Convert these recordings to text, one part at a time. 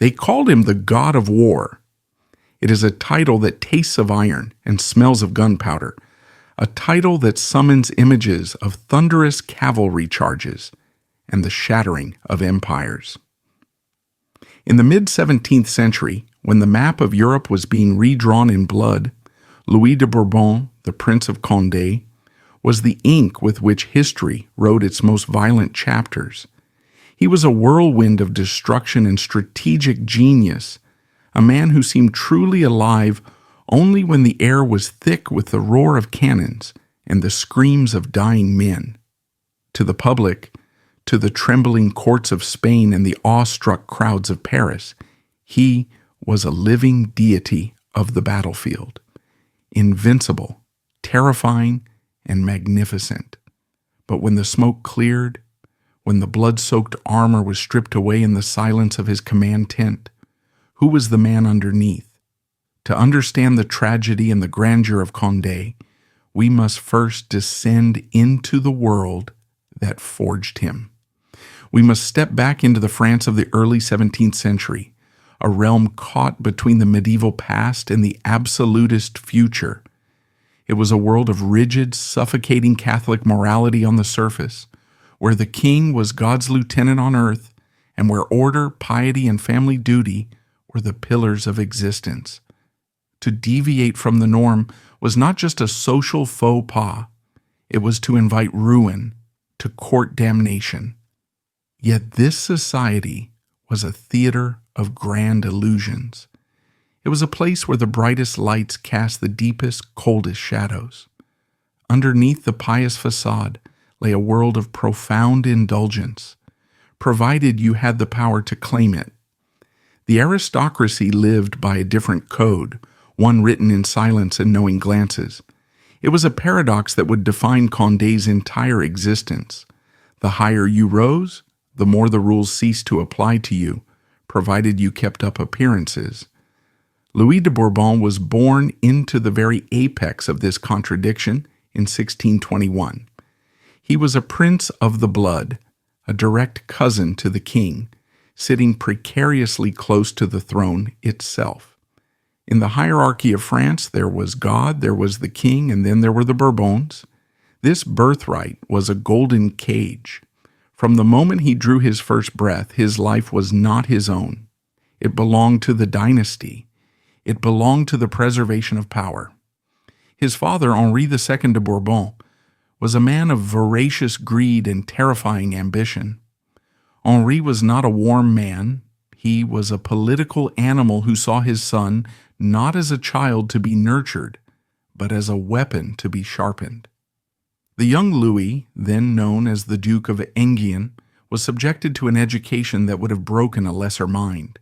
They called him the God of War. It is a title that tastes of iron and smells of gunpowder, a title that summons images of thunderous cavalry charges and the shattering of empires. In the mid-17th century, when the map of Europe was being redrawn in blood, Louis de Bourbon, the Prince of Condé, was the ink with which history wrote its most violent chapters. He was a whirlwind of destruction and strategic genius, a man who seemed truly alive only when the air was thick with the roar of cannons and the screams of dying men. To the public, to the trembling courts of Spain and the awestruck crowds of Paris, he was a living deity of the battlefield, invincible, terrifying, and magnificent. But when the smoke cleared, when the blood-soaked armor was stripped away in the silence of his command tent, who was the man underneath? To understand the tragedy and the grandeur of Condé, we must first descend into the world that forged him. We must step back into the France of the early 17th century, a realm caught between the medieval past and the absolutist future. It was a world of rigid, suffocating Catholic morality on the surface, where the king was God's lieutenant on earth, and where order, piety, and family duty were the pillars of existence. To deviate from the norm was not just a social faux pas, it was to invite ruin, to court damnation. Yet this society was a theater of grand illusions. It was a place where the brightest lights cast the deepest, coldest shadows. Underneath the pious facade lay a world of profound indulgence, provided you had the power to claim it. The aristocracy lived by a different code, one written in silence and knowing glances. It was a paradox that would define Condé's entire existence. The higher you rose, the more the rules ceased to apply to you, provided you kept up appearances. Louis de Bourbon was born into the very apex of this contradiction in 1621. He was a prince of the blood, a direct cousin to the king, sitting precariously close to the throne itself. In the hierarchy of France, there was God, there was the king, and then there were the Bourbons. This birthright was a golden cage. From the moment he drew his first breath, his life was not his own. It belonged to the dynasty. It belonged to the preservation of power. His father, Henri II de Bourbon, was a man of voracious greed and terrifying ambition. Henri was not a warm man. He was a political animal who saw his son not as a child to be nurtured, but as a weapon to be sharpened. The young Louis, then known as the Duke of Enghien, was subjected to an education that would have broken a lesser mind.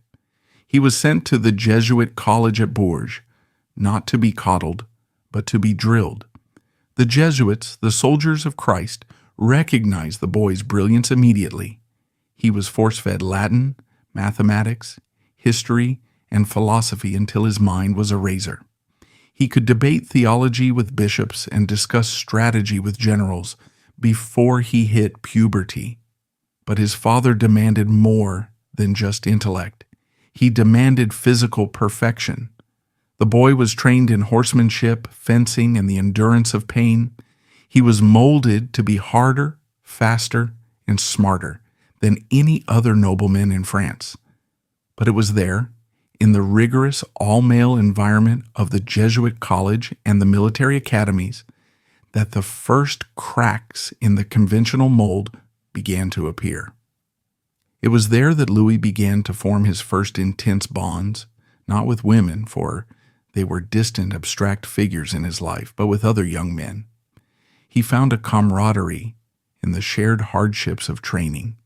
He was sent to the Jesuit college at Bourges, not to be coddled, but to be drilled. The Jesuits, the soldiers of Christ, recognized the boy's brilliance immediately. He was force-fed Latin, mathematics, history, and philosophy until his mind was a razor. He could debate theology with bishops and discuss strategy with generals before he hit puberty. But his father demanded more than just intellect. He demanded physical perfection. The boy was trained in horsemanship, fencing, and the endurance of pain. He was molded to be harder, faster, and smarter than any other nobleman in France. But it was there, in the rigorous all-male environment of the Jesuit college and the military academies, that the first cracks in the conventional mold began to appear. It was there that Louis began to form his first intense bonds, not with women, for they were distant, abstract figures in his life, but with other young men. He found a camaraderie in the shared hardships of training,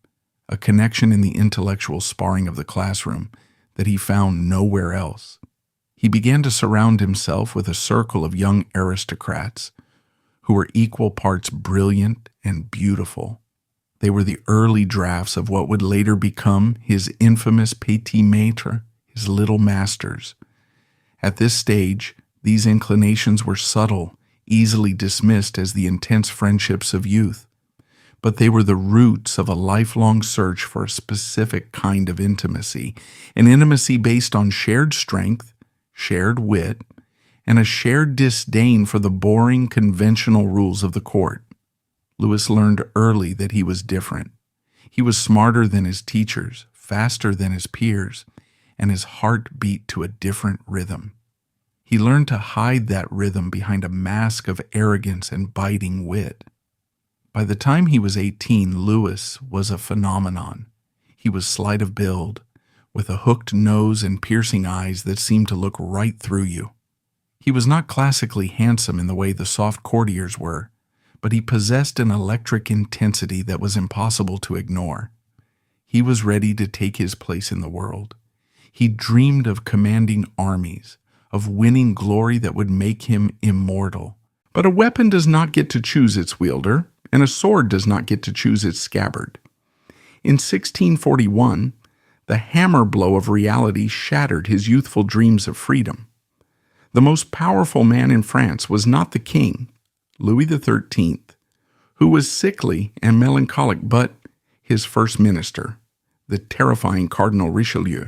a connection in the intellectual sparring of the classroom that he found nowhere else. He began to surround himself with a circle of young aristocrats who were equal parts brilliant and beautiful. They were the early drafts of what would later become his infamous petit maître, his little masters. At this stage, these inclinations were subtle, easily dismissed as the intense friendships of youth. but they were the roots of a lifelong search for a specific kind of intimacy, an intimacy based on shared strength, shared wit, and a shared disdain for the boring, conventional rules of the court. Louis learned early that he was different. He was smarter than his teachers, faster than his peers, and his heart beat to a different rhythm. He learned to hide that rhythm behind a mask of arrogance and biting wit. By the time he was 18, Louis was a phenomenon. He was slight of build, with a hooked nose and piercing eyes that seemed to look right through you. He was not classically handsome in the way the soft courtiers were, but he possessed an electric intensity that was impossible to ignore. He was ready to take his place in the world. He dreamed of commanding armies, of winning glory that would make him immortal. But a weapon does not get to choose its wielder, and a sword does not get to choose its scabbard. In 1641, the hammer blow of reality shattered his youthful dreams of freedom. The most powerful man in France was not the king, Louis XIII, who was sickly and melancholic, but his first minister, the terrifying Cardinal Richelieu.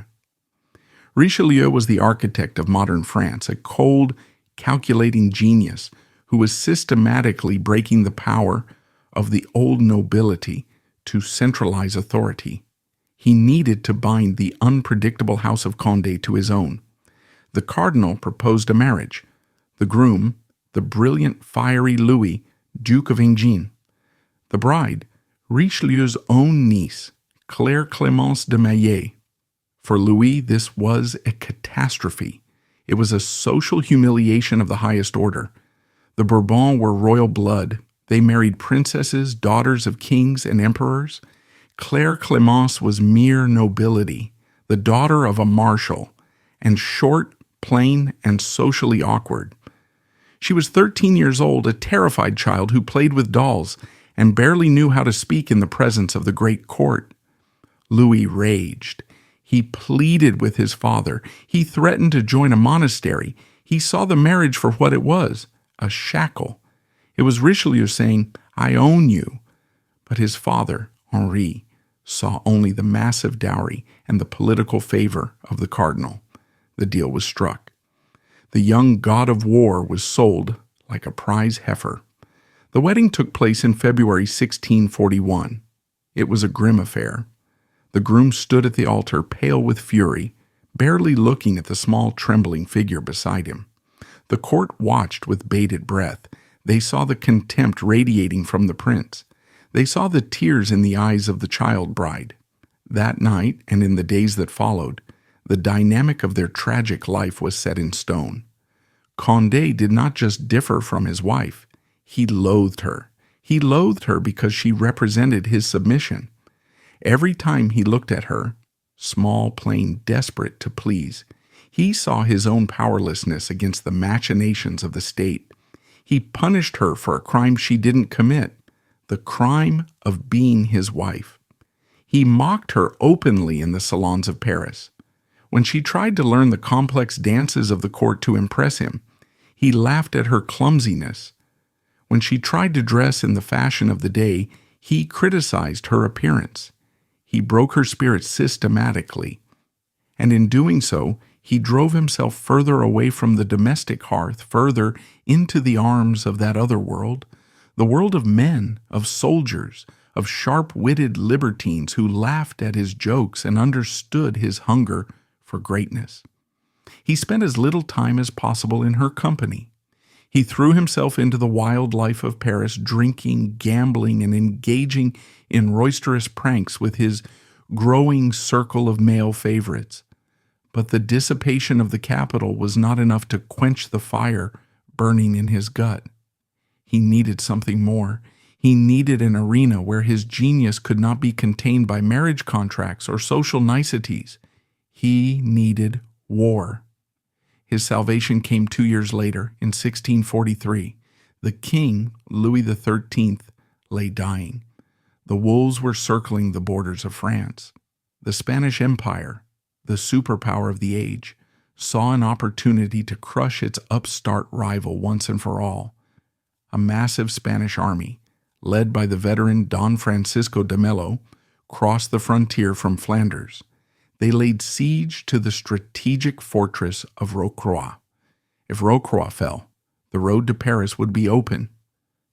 Richelieu was the architect of modern France, a cold, calculating genius who was systematically breaking the power of the old nobility to centralize authority. He needed to bind the unpredictable house of Condé to his own. The cardinal proposed a marriage. The groom, the brilliant, fiery Louis, Duke of Enghien. The bride, Richelieu's own niece, Claire Clémence de Maillet. For Louis, this was a catastrophe. It was a social humiliation of the highest order. The Bourbon were royal blood. They married princesses, daughters of kings and emperors. Claire Clémence was mere nobility, the daughter of a marshal, and short, plain, and socially awkward. She was 13 years old, a terrified child who played with dolls and barely knew how to speak in the presence of the great court. Louis raged. He pleaded with his father. He threatened to join a monastery. He saw the marriage for what it was, a shackle. It was Richelieu saying, "I own you." But his father, Henri, saw only the massive dowry and the political favor of the cardinal. The deal was struck. The young god of war was sold like a prize heifer. The wedding took place in February 1641. It was a grim affair. The groom stood at the altar, pale with fury, barely looking at the small, trembling figure beside him. The court watched with bated breath. They saw the contempt radiating from the prince. They saw the tears in the eyes of the child bride. That night, and in the days that followed, the dynamic of their tragic life was set in stone. Condé did not just differ from his wife. He loathed her. He loathed her because she represented his submission. Every time he looked at her, small, plain, desperate to please, he saw his own powerlessness against the machinations of the state. He punished her for a crime she didn't commit, the crime of being his wife. He mocked her openly in the salons of Paris. When she tried to learn the complex dances of the court to impress him, he laughed at her clumsiness. When she tried to dress in the fashion of the day, he criticized her appearance. He broke her spirit systematically, and in doing so, he drove himself further away from the domestic hearth, further into the arms of that other world, the world of men, of soldiers, of sharp-witted libertines who laughed at his jokes and understood his hunger for greatness. He spent as little time as possible in her company. He threw himself into the wild life of Paris, drinking, gambling, and engaging in roisterous pranks with his growing circle of male favorites. But the dissipation of the capital was not enough to quench the fire burning in his gut. He needed something more. He needed an arena where his genius could not be contained by marriage contracts or social niceties. He needed war. His salvation came 2 years later, in 1643. The king, Louis XIII, lay dying. The wolves were circling the borders of France. The Spanish Empire, the superpower of the age, saw an opportunity to crush its upstart rival once and for all. A massive Spanish army, led by the veteran Don Francisco de Mello, crossed the frontier from Flanders. They laid siege to the strategic fortress of Rocroi. If Rocroi fell, the road to Paris would be open.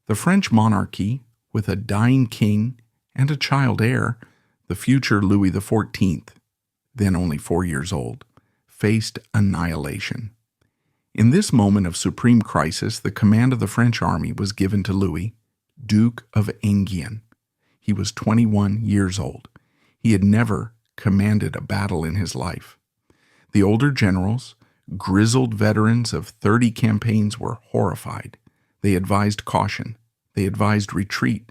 The French monarchy, with a dying king and a child heir, the future Louis XIV, then only 4 years old, faced annihilation. In this moment of supreme crisis, the command of the French army was given to Louis, Duke of Enghien. He was 21 years old. He had never commanded a battle in his life. The older generals, grizzled veterans of 30 campaigns, were horrified. They advised caution. They advised retreat.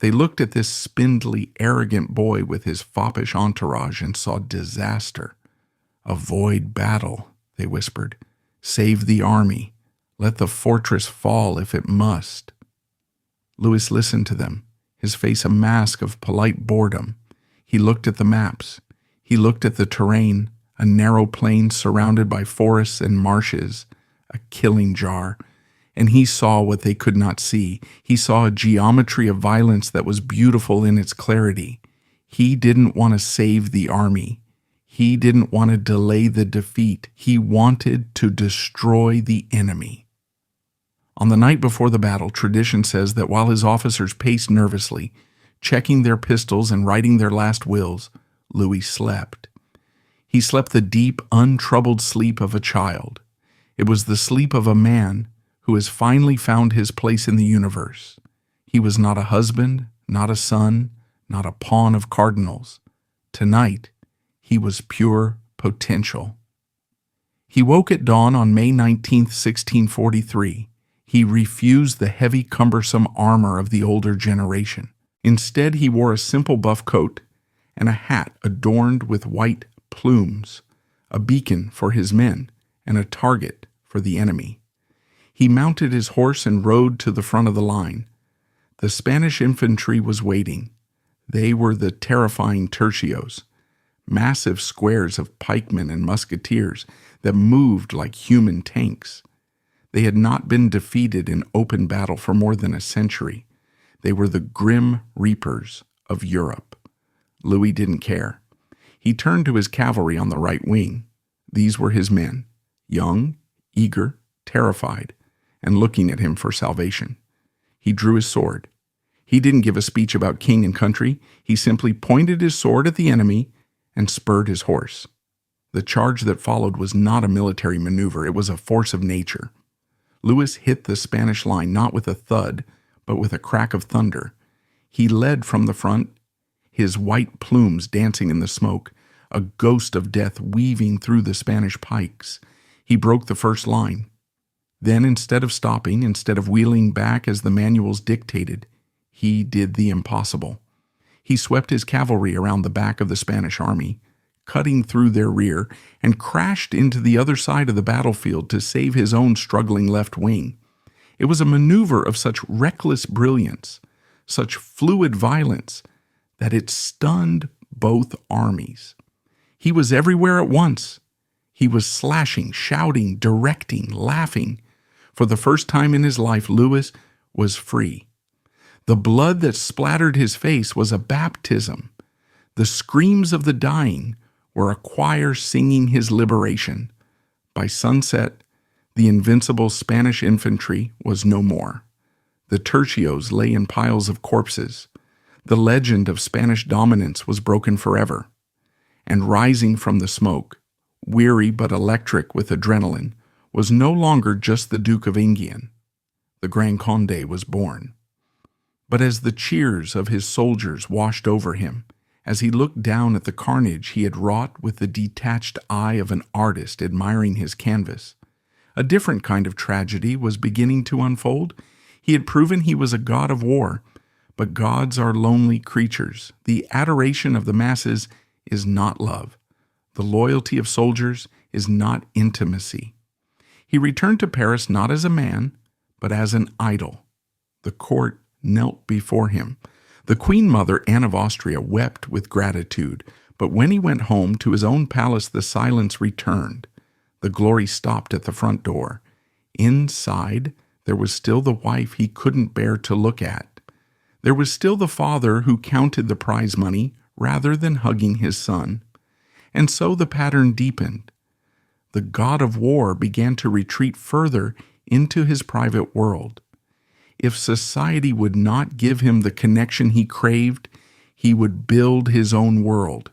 They looked at this spindly, arrogant boy with his foppish entourage and saw disaster. "Avoid battle," they whispered. "Save the army. Let the fortress fall if it must." Louis listened to them, his face a mask of polite boredom. He looked at the maps. He looked at the terrain, a narrow plain surrounded by forests and marshes, a killing jar. And he saw what they could not see. He saw a geometry of violence that was beautiful in its clarity. He didn't want to save the army. He didn't want to delay the defeat. He wanted to destroy the enemy. On the night before the battle, tradition says that while his officers paced nervously, checking their pistols and writing their last wills, Louis slept. He slept the deep, untroubled sleep of a child. It was the sleep of a man who has finally found his place in the universe. He was not a husband, not a son, not a pawn of cardinals. Tonight, he was pure potential. He woke at dawn on May 19, 1643. He refused the heavy, cumbersome armor of the older generation. Instead, he wore a simple buff coat and a hat adorned with white plumes, a beacon for his men and a target for the enemy. He mounted his horse and rode to the front of the line. The Spanish infantry was waiting. They were the terrifying tercios, massive squares of pikemen and musketeers that moved like human tanks. They had not been defeated in open battle for more than a century. They were the grim reapers of Europe. Louis didn't care. He turned to his cavalry on the right wing. These were his men, young, eager, terrified, and looking at him for salvation. He drew his sword. He didn't give a speech about king and country. He simply pointed his sword at the enemy and spurred his horse. The charge that followed was not a military maneuver. It was a force of nature. Louis hit the Spanish line not with a thud, but with a crack of thunder. He led from the front, his white plumes dancing in the smoke, a ghost of death weaving through the Spanish pikes. He broke the first line. Then, instead of stopping, instead of wheeling back as the manuals dictated, he did the impossible. He swept his cavalry around the back of the Spanish army, cutting through their rear, and crashed into the other side of the battlefield to save his own struggling left wing. It was a maneuver of such reckless brilliance, such fluid violence, that it stunned both armies. He was everywhere at once. He was slashing, shouting, directing, laughing. For the first time in his life, Louis was free. The blood that splattered his face was a baptism. The screams of the dying were a choir singing his liberation. By sunset, the invincible Spanish infantry was no more. The tercios lay in piles of corpses. The legend of Spanish dominance was broken forever. And rising from the smoke, weary but electric with adrenaline, was no longer just the Duke of Enghien. The Grand Condé was born. But as the cheers of his soldiers washed over him, as he looked down at the carnage he had wrought with the detached eye of an artist admiring his canvas, a different kind of tragedy was beginning to unfold. He had proven he was a god of war, but gods are lonely creatures. The adoration of the masses is not love. The loyalty of soldiers is not intimacy. He returned to Paris not as a man, but as an idol. The court knelt before him. The Queen Mother, Anne of Austria, wept with gratitude, but when he went home to his own palace, the silence returned. The glory stopped at the front door. Inside, there was still the wife he couldn't bear to look at. There was still the father who counted the prize money rather than hugging his son. And so the pattern deepened. The god of war began to retreat further into his private world. If society would not give him the connection he craved, he would build his own world.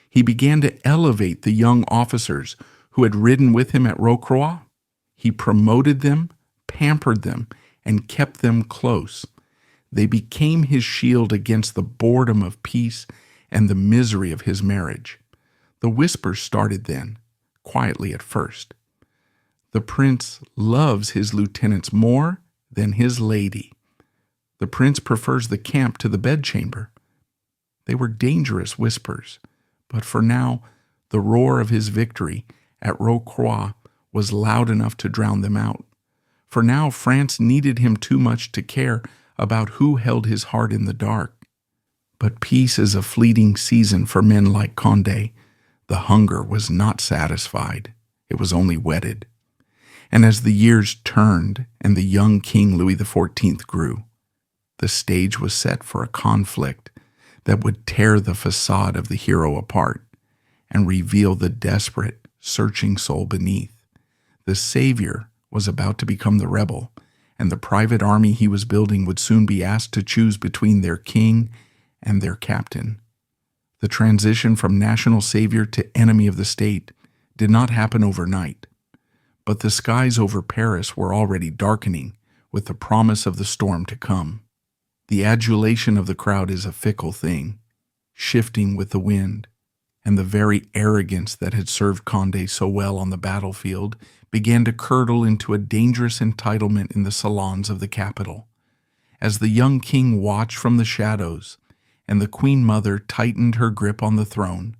He began to elevate the young officers who had ridden with him at Rocroi. He promoted them, pampered them, and kept them close. They became his shield against the boredom of peace and the misery of his marriage. The whispers started then, quietly at first. The prince loves his lieutenants more than his lady. The prince prefers the camp to the bedchamber. They were dangerous whispers, but for now, the roar of his victory at Rocroi was loud enough to drown them out. For now, France needed him too much to care about who held his heart in the dark. But peace is a fleeting season for men like Condé. The hunger was not satisfied. It was only whetted. And as the years turned and the young King Louis XIV grew, the stage was set for a conflict that would tear the facade of the hero apart and reveal the desperate, searching soul beneath. The savior was about to become the rebel, and the private army he was building would soon be asked to choose between their king and their captain. The transition from national savior to enemy of the state did not happen overnight, but the skies over Paris were already darkening with the promise of the storm to come. The adulation of the crowd is a fickle thing, shifting with the wind, and the very arrogance that had served Condé so well on the battlefield began to curdle into a dangerous entitlement in the salons of the capital. As the young king watched from the shadows, and the queen mother tightened her grip on the throne,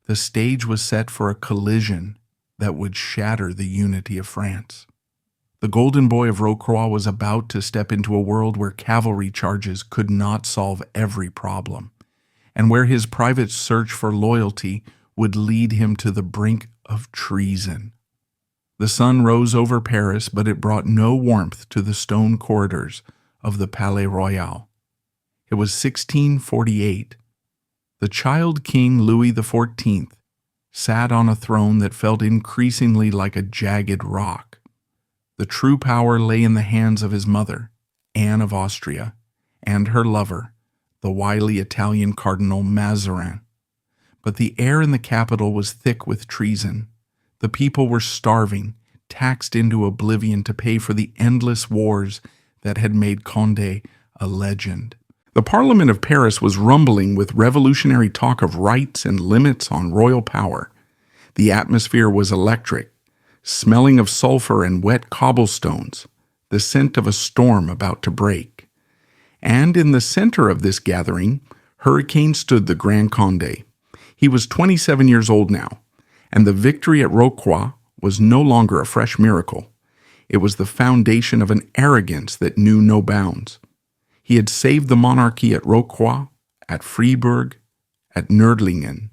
the stage was set for a collision that would shatter the unity of France. The golden boy of Rocroi was about to step into a world where cavalry charges could not solve every problem, and where his private search for loyalty would lead him to the brink of treason. The sun rose over Paris, but it brought no warmth to the stone corridors of the Palais Royal. It was 1648. The child King Louis XIV sat on a throne that felt increasingly like a jagged rock. The true power lay in the hands of his mother, Anne of Austria, and her lover, the wily Italian Cardinal Mazarin. But the air in the capital was thick with treason. The people were starving, taxed into oblivion to pay for the endless wars that had made Condé a legend. The Parliament of Paris was rumbling with revolutionary talk of rights and limits on royal power. The atmosphere was electric, smelling of sulfur and wet cobblestones, the scent of a storm about to break. And in the center of this gathering, hurricane stood the Grand Condé. He was 27 years old now, and the victory at Rocroi was no longer a fresh miracle. It was the foundation of an arrogance that knew no bounds. He had saved the monarchy at Rocroi, at Fribourg, at Nördlingen.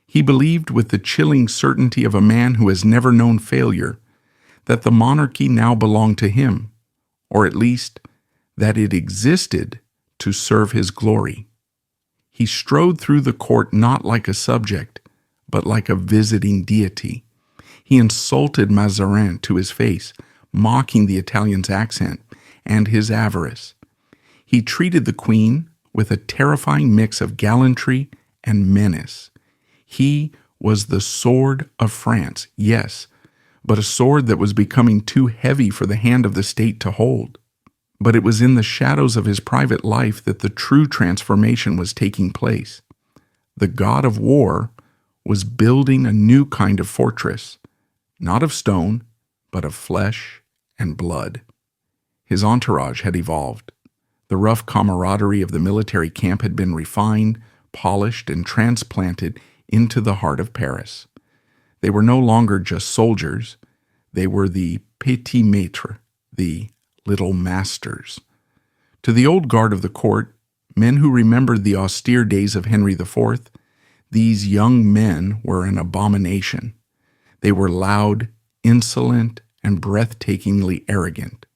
He believed with the chilling certainty of a man who has never known failure that the monarchy now belonged to him, or at least that it existed to serve his glory. He strode through the court not like a subject, but like a visiting deity. He insulted Mazarin to his face, mocking the Italian's accent and his avarice. He treated the queen with a terrifying mix of gallantry and menace. He was the sword of France, yes, but a sword that was becoming too heavy for the hand of the state to hold. But it was in the shadows of his private life that the true transformation was taking place. The god of war was building a new kind of fortress, not of stone, but of flesh and blood. His entourage had evolved. The rough camaraderie of the military camp had been refined, polished, and transplanted into the heart of Paris. They were no longer just soldiers. They were the petit maître, the little masters. To the old guard of the court, men who remembered the austere days of Henry IV, these young men were an abomination. They were loud, insolent, and breathtakingly arrogant.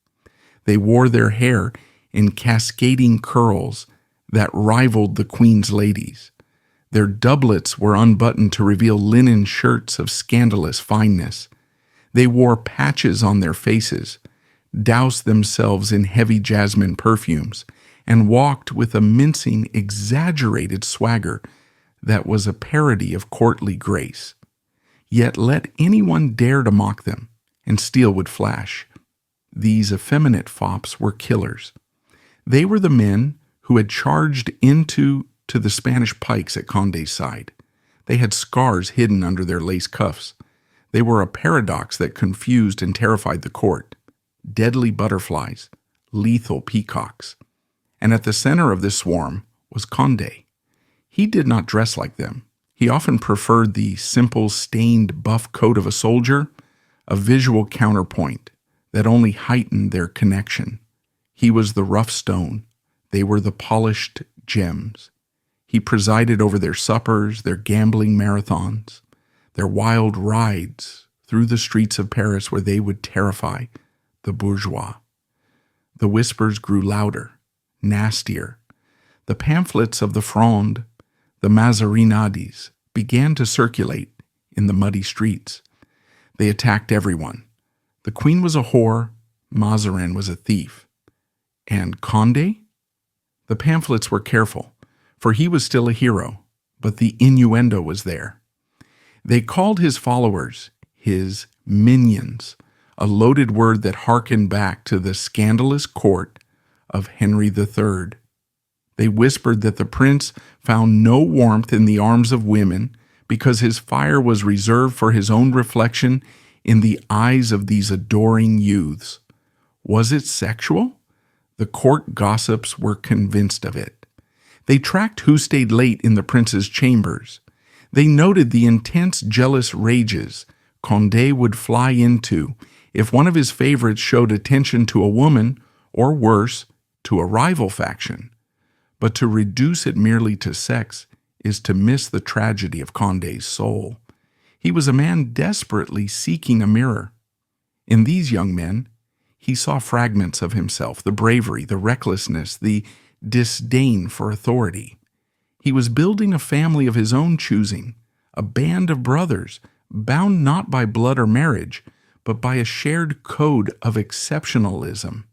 They wore their hair in cascading curls that rivaled the queen's ladies. Their doublets were unbuttoned to reveal linen shirts of scandalous fineness. They wore patches on their faces, doused themselves in heavy jasmine perfumes, and walked with a mincing, exaggerated swagger that was a parody of courtly grace. Yet let anyone dare to mock them, and steel would flash. These effeminate fops were killers. They were the men who had charged into the Spanish pikes at Condé's side. They had scars hidden under their lace cuffs. They were a paradox that confused and terrified the court. Deadly butterflies, lethal peacocks. And at the center of this swarm was Condé. He did not dress like them. He often preferred the simple, stained buff coat of a soldier, a visual counterpoint that only heightened their connection. He was the rough stone. They were the polished gems. He presided over their suppers, their gambling marathons, their wild rides through the streets of Paris where they would terrify the bourgeois. The whispers grew louder, nastier. The pamphlets of the Fronde, the Mazarinades, began to circulate in the muddy streets. They attacked everyone. The queen was a whore, Mazarin was a thief. And Condé? The pamphlets were careful, for he was still a hero, but the innuendo was there. They called his followers his minions, a loaded word that harkened back to the scandalous court of Henry III. They whispered that the prince found no warmth in the arms of women because his fire was reserved for his own reflection in the eyes of these adoring youths. Was it sexual? The court gossips were convinced of it. They tracked who stayed late in the prince's chambers. They noted the intense jealous rages Condé would fly into if one of his favorites showed attention to a woman, or worse, to a rival faction. But to reduce it merely to sex is to miss the tragedy of Condé's soul. He was a man desperately seeking a mirror. In these young men, he saw fragments of himself, the bravery, the recklessness, the disdain for authority. He was building a family of his own choosing, a band of brothers, bound not by blood or marriage, but by a shared code of exceptionalism.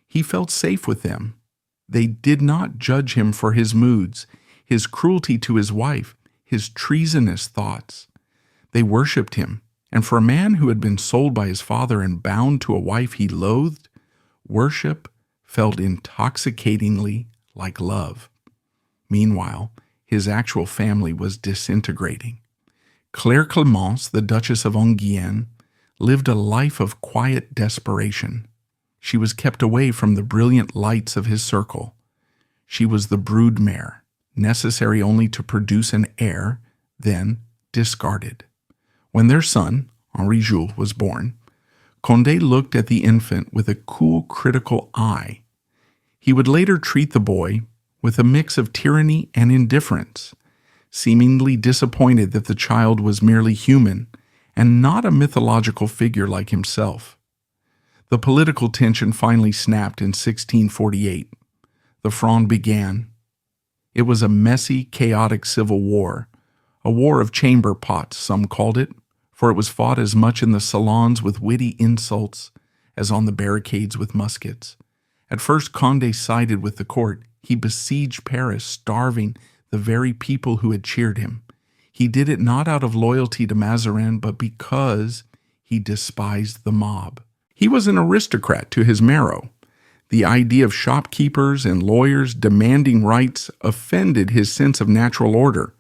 He felt safe with them. They did not judge him for his moods, his cruelty to his wife, his treasonous thoughts. They worshipped him, and for a man who had been sold by his father and bound to a wife he loathed, worship felt intoxicatingly like love. Meanwhile, his actual family was disintegrating. Claire Clémence, the Duchess of Enghien, lived a life of quiet desperation. She was kept away from the brilliant lights of his circle. She was the broodmare, necessary only to produce an heir, then discarded. When their son, Henri Jules, was born, Condé looked at the infant with a cool, critical eye. He would later treat the boy with a mix of tyranny and indifference, seemingly disappointed that the child was merely human and not a mythological figure like himself. The political tension finally snapped in 1648. The Fronde began. It was a messy, chaotic civil war, a war of chamber pots, some called it, for it was fought as much in the salons with witty insults as on the barricades with muskets. At first, Condé sided with the court. He besieged Paris, starving the very people who had cheered him. He did it not out of loyalty to Mazarin, but because he despised the mob. He was an aristocrat to his marrow. The idea of shopkeepers and lawyers demanding rights offended his sense of natural order.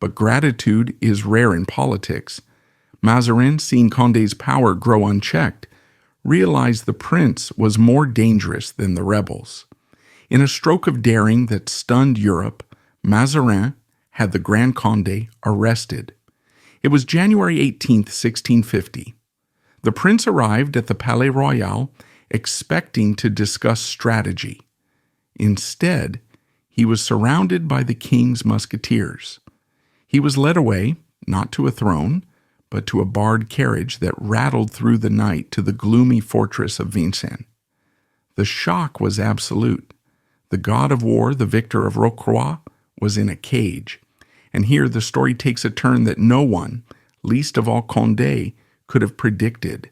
But gratitude is rare in politics. Mazarin, seeing Condé's power grow unchecked, realized the prince was more dangerous than the rebels. In a stroke of daring that stunned Europe, Mazarin had the Grand Condé arrested. It was January 18, 1650. The prince arrived at the Palais Royal expecting to discuss strategy. Instead, he was surrounded by the king's musketeers. He was led away, not to a throne, but to a barred carriage that rattled through the night to the gloomy fortress of Vincennes. The shock was absolute. The god of war, the victor of Rocroi, was in a cage. And here the story takes a turn that no one, least of all Condé, could have predicted.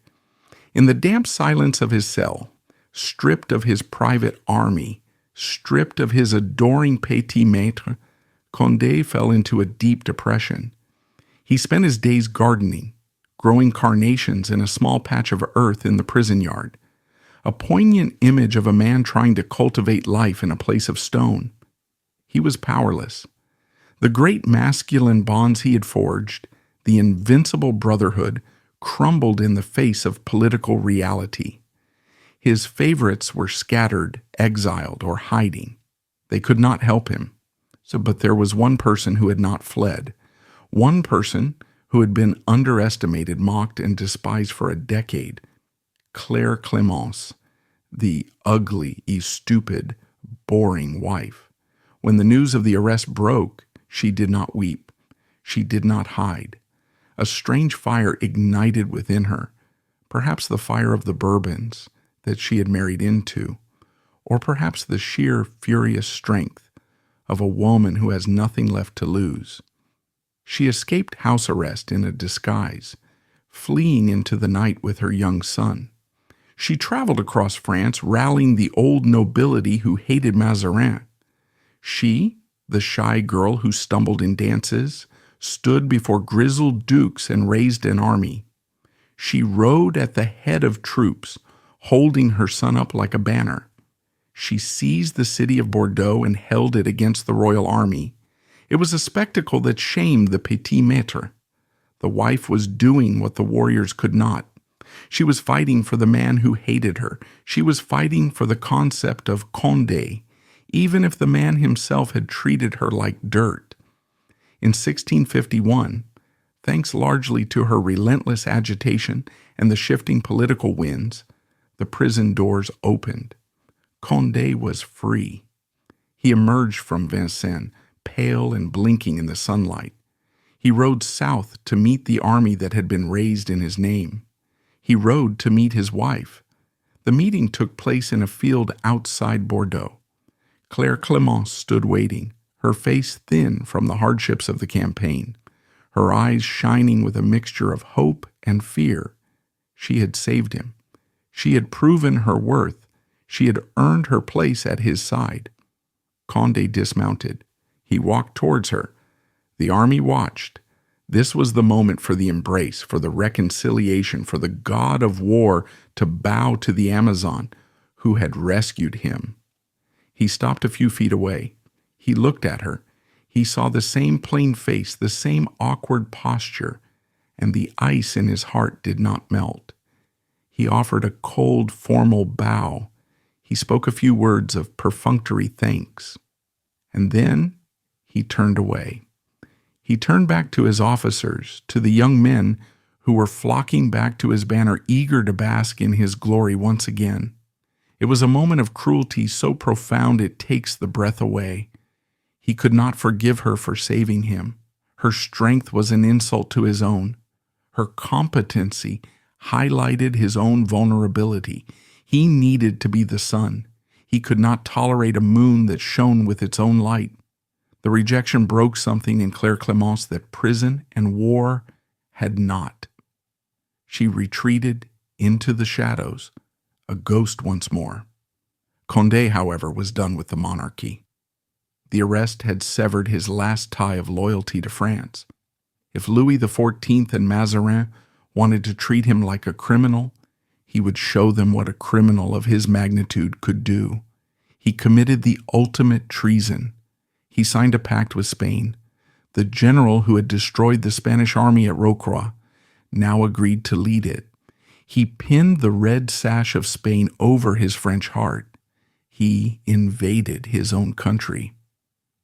In the damp silence of his cell, stripped of his private army, stripped of his adoring petit maître, Condé fell into a deep depression. He spent his days gardening, growing carnations in a small patch of earth in the prison yard, a poignant image of a man trying to cultivate life in a place of stone. He was powerless. The great masculine bonds he had forged, the invincible brotherhood, crumbled in the face of political reality. His favorites were scattered, exiled, or hiding. They could not help him. But there was one person who had not fled, one person who had been underestimated, mocked, and despised for a decade. Claire Clémence, the ugly, stupid, boring wife. When the news of the arrest broke, she did not weep. She did not hide. A strange fire ignited within her, perhaps the fire of the Bourbons that she had married into, or perhaps the sheer, furious strength of a woman who has nothing left to lose. She escaped house arrest in a disguise, fleeing into the night with her young son. She traveled across France, rallying the old nobility who hated Mazarin. She, the shy girl who stumbled in dances, stood before grizzled dukes and raised an army. She rode at the head of troops, holding her son up like a banner. She seized the city of Bordeaux and held it against the royal army. It was a spectacle that shamed the petit maître. The wife was doing what the warriors could not. She was fighting for the man who hated her. She was fighting for the concept of Condé, even if the man himself had treated her like dirt. In 1651, thanks largely to her relentless agitation and the shifting political winds, the prison doors opened. Condé was free. He emerged from Vincennes, pale and blinking in the sunlight. He rode south to meet the army that had been raised in his name. He rode to meet his wife. The meeting took place in a field outside Bordeaux. Claire Clémence stood waiting, her face thin from the hardships of the campaign, her eyes shining with a mixture of hope and fear. She had saved him. She had proven her worth. She had earned her place at his side. Condé dismounted. He walked towards her. The army watched. This was the moment for the embrace, for the reconciliation, for the god of war to bow to the Amazon who had rescued him. He stopped a few feet away. He looked at her. He saw the same plain face, the same awkward posture, and the ice in his heart did not melt. He offered a cold, formal bow. He spoke a few words of perfunctory thanks. And then he turned away. He turned back to his officers, to the young men who were flocking back to his banner, eager to bask in his glory once again. It was a moment of cruelty so profound it takes the breath away. He could not forgive her for saving him. Her strength was an insult to his own. Her competency highlighted his own vulnerability. He needed to be the sun. He could not tolerate a moon that shone with its own light. The rejection broke something in Claire Clémence that prison and war had not. She retreated into the shadows, a ghost once more. Condé, however, was done with the monarchy. The arrest had severed his last tie of loyalty to France. If Louis XIV and Mazarin wanted to treat him like a criminal, he would show them what a criminal of his magnitude could do. He committed the ultimate treason. He signed a pact with Spain. The general who had destroyed the Spanish army at Rocroi now agreed to lead it. He pinned the red sash of Spain over his French heart. He invaded his own country.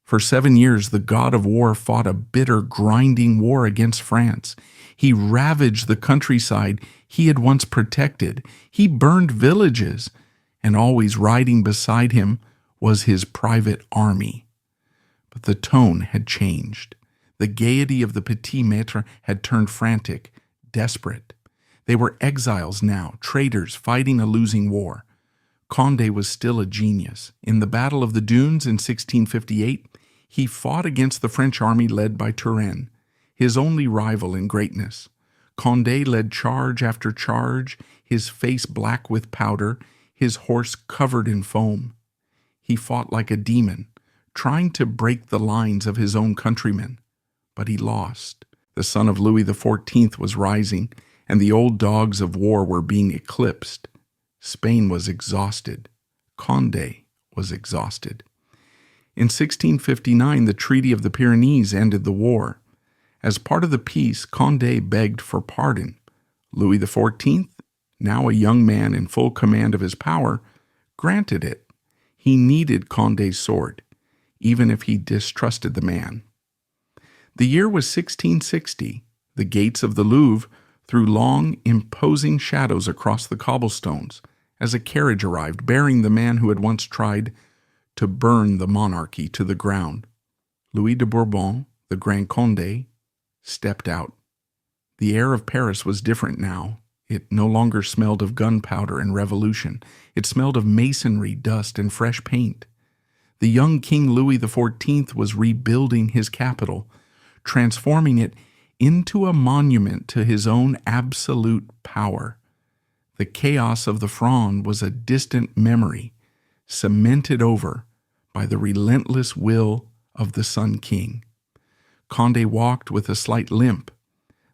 For 7 years, the god of war fought a bitter, grinding war against France. He ravaged the countryside he had once protected. He burned villages, and always riding beside him was his private army. But the tone had changed. The gaiety of the petit maître had turned frantic, desperate. They were exiles now, traitors fighting a losing war. Condé was still a genius. In the Battle of the Dunes in 1658, he fought against the French army led by Turenne, his only rival in greatness. Condé led charge after charge, his face black with powder, his horse covered in foam. He fought like a demon, trying to break the lines of his own countrymen. But he lost. The son of Louis XIV was rising, and the old dogs of war were being eclipsed. Spain was exhausted. Condé was exhausted. In 1659, the Treaty of the Pyrenees ended the war. As part of the peace, Condé begged for pardon. Louis XIV, now a young man in full command of his power, granted it. He needed Condé's sword, even if he distrusted the man. The year was 1660. The gates of the Louvre threw long, imposing shadows across the cobblestones as a carriage arrived bearing the man who had once tried to burn the monarchy to the ground. Louis de Bourbon, the Grand Condé, stepped out. The air of Paris was different now. It no longer smelled of gunpowder and revolution. It smelled of masonry, dust, and fresh paint. The young King Louis XIV was rebuilding his capital, transforming it into a monument to his own absolute power. The chaos of the Fronde was a distant memory, cemented over by the relentless will of the Sun King. Condé walked with a slight limp.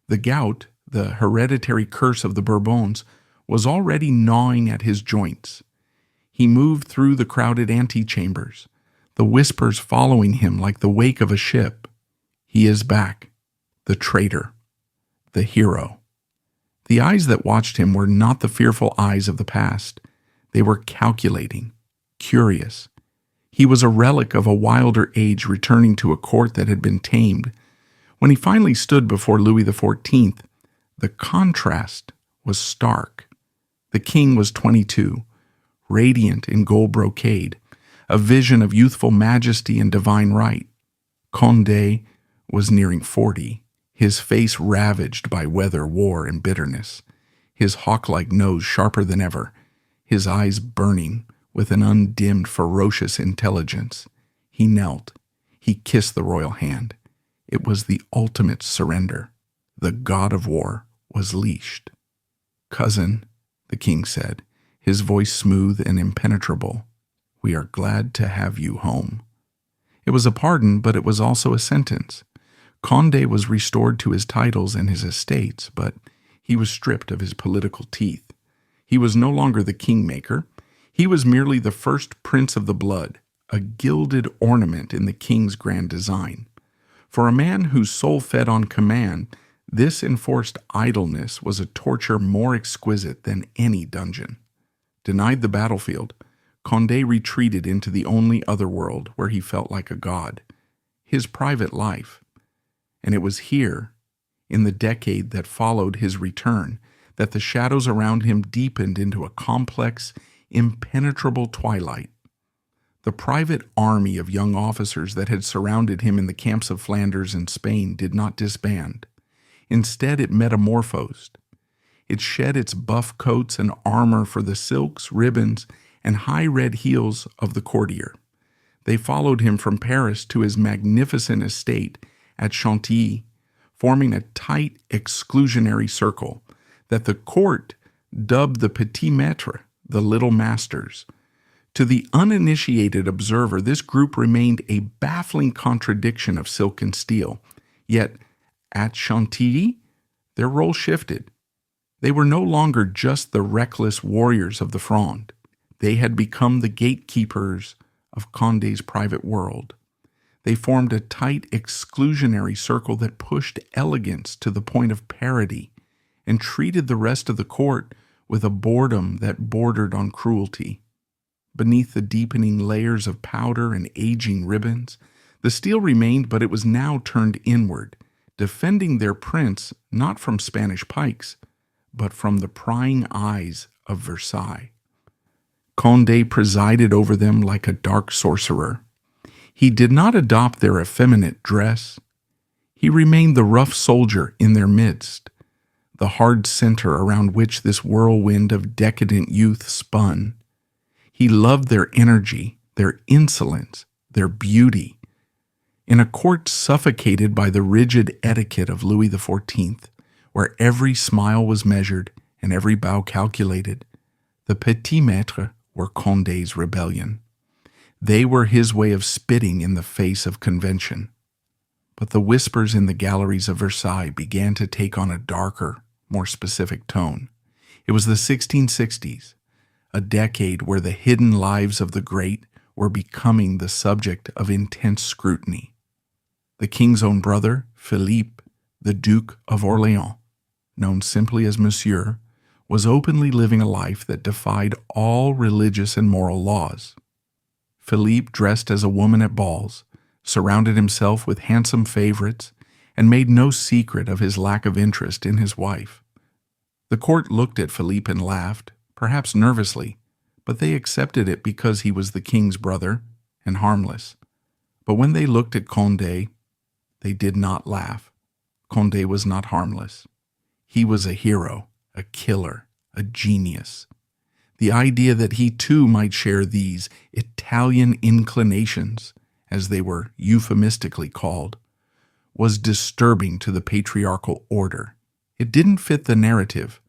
The gout, the hereditary curse of the Bourbons, was already gnawing at his joints. He moved through the crowded antechambers, the whispers following him like the wake of a ship. He is back, the traitor, the hero. The eyes that watched him were not the fearful eyes of the past. They were calculating, curious. He was a relic of a wilder age returning to a court that had been tamed. When he finally stood before Louis XIV, the contrast was stark. The king was 22, radiant in gold brocade, a vision of youthful majesty and divine right. Condé was nearing 40, his face ravaged by weather, war, and bitterness, his hawk-like nose sharper than ever, his eyes burning with an undimmed, ferocious intelligence. He knelt. He kissed the royal hand. It was the ultimate surrender. The god of war was leashed. "Cousin," the king said, his voice smooth and impenetrable, "we are glad to have you home." It was a pardon, but it was also a sentence. Condé was restored to his titles and his estates, but he was stripped of his political teeth. He was no longer the kingmaker. He was merely the first prince of the blood, a gilded ornament in the king's grand design. For a man whose soul fed on command, this enforced idleness was a torture more exquisite than any dungeon. Denied the battlefield, Condé retreated into the only other world where he felt like a god, his private life. And it was here, in the decade that followed his return, that the shadows around him deepened into a complex, impenetrable twilight. The private army of young officers that had surrounded him in the camps of Flanders and Spain did not disband. Instead, it metamorphosed. It shed its buff coats and armor for the silks, ribbons, and high red heels of the courtier. They followed him from Paris to his magnificent estate at Chantilly, forming a tight, exclusionary circle that the court dubbed the petit maître, the little masters. To the uninitiated observer, this group remained a baffling contradiction of silk and steel. Yet, at Chantilly, their role shifted. They were no longer just the reckless warriors of the Fronde. They had become the gatekeepers of Condé's private world. They formed a tight, exclusionary circle that pushed elegance to the point of parody and treated the rest of the court with a boredom that bordered on cruelty. Beneath the deepening layers of powder and aging ribbons, the steel remained, but it was now turned inward, defending their prince not from Spanish pikes, but from the prying eyes of Versailles. Condé presided over them like a dark sorcerer. He did not adopt their effeminate dress. He remained the rough soldier in their midst, the hard center around which this whirlwind of decadent youth spun. He loved their energy, their insolence, their beauty. In a court suffocated by the rigid etiquette of Louis XIV, where every smile was measured and every bow calculated, the petit maître were Condé's rebellion. They were his way of spitting in the face of convention. But the whispers in the galleries of Versailles began to take on a darker, more specific tone. It was the 1660s, a decade where the hidden lives of the great were becoming the subject of intense scrutiny. The king's own brother, Philippe, the Duke of Orleans, known simply as Monsieur, was openly living a life that defied all religious and moral laws. Philippe dressed as a woman at balls, surrounded himself with handsome favorites, and made no secret of his lack of interest in his wife. The court looked at Philippe and laughed, perhaps nervously, but they accepted it because he was the king's brother and harmless. But when they looked at Condé, they did not laugh. Condé was not harmless. He was a hero, a killer, a genius. The idea that he too might share these Italian inclinations, as they were euphemistically called, was disturbing to the patriarchal order. It didn't fit the narrative.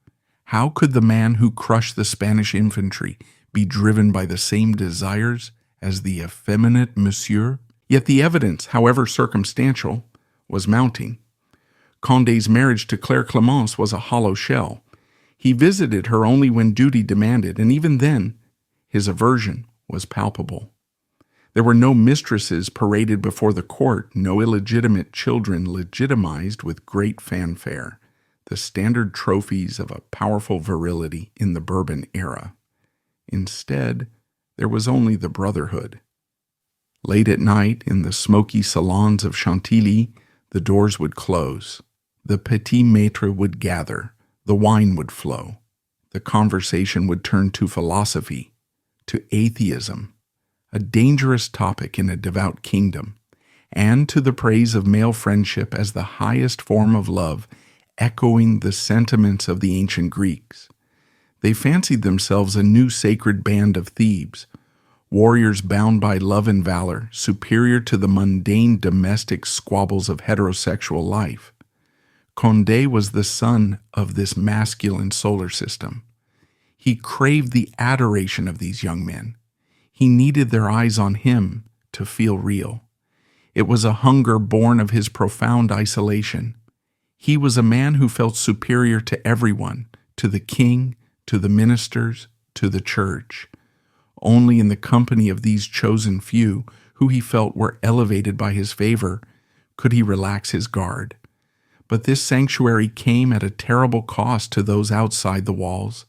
How could the man who crushed the Spanish infantry be driven by the same desires as the effeminate Monsieur? Yet the evidence, however circumstantial, was mounting. Condé's marriage to Claire Clémence was a hollow shell. He visited her only when duty demanded, and even then, his aversion was palpable. There were no mistresses paraded before the court, no illegitimate children legitimized with great fanfare, the standard trophies of a powerful virility in the Bourbon era. Instead, there was only the brotherhood. Late at night, in the smoky salons of Chantilly, the doors would close. The petit maître would gather. The wine would flow. The conversation would turn to philosophy, to atheism, a dangerous topic in a devout kingdom, and to the praise of male friendship as the highest form of love, echoing the sentiments of the ancient Greeks. They fancied themselves a new sacred band of Thebes, warriors bound by love and valor, superior to the mundane domestic squabbles of heterosexual life. Condé was the son of this masculine solar system. He craved the adoration of these young men. He needed their eyes on him to feel real. It was a hunger born of his profound isolation. He was a man who felt superior to everyone, to the king, to the ministers, to the church. Only in the company of these chosen few, who he felt were elevated by his favor, could he relax his guard. But this sanctuary came at a terrible cost to those outside the walls.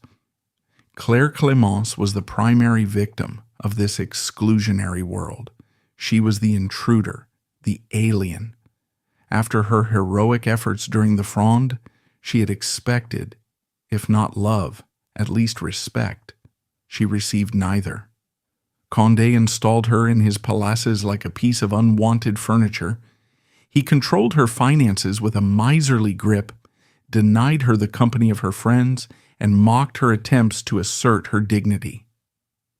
Claire Clémence was the primary victim of this exclusionary world. She was the intruder, the alien. After her heroic efforts during the Fronde, she had expected, if not love, at least respect. She received neither. Condé installed her in his palaces like a piece of unwanted furniture. He controlled her finances with a miserly grip, denied her the company of her friends, and mocked her attempts to assert her dignity.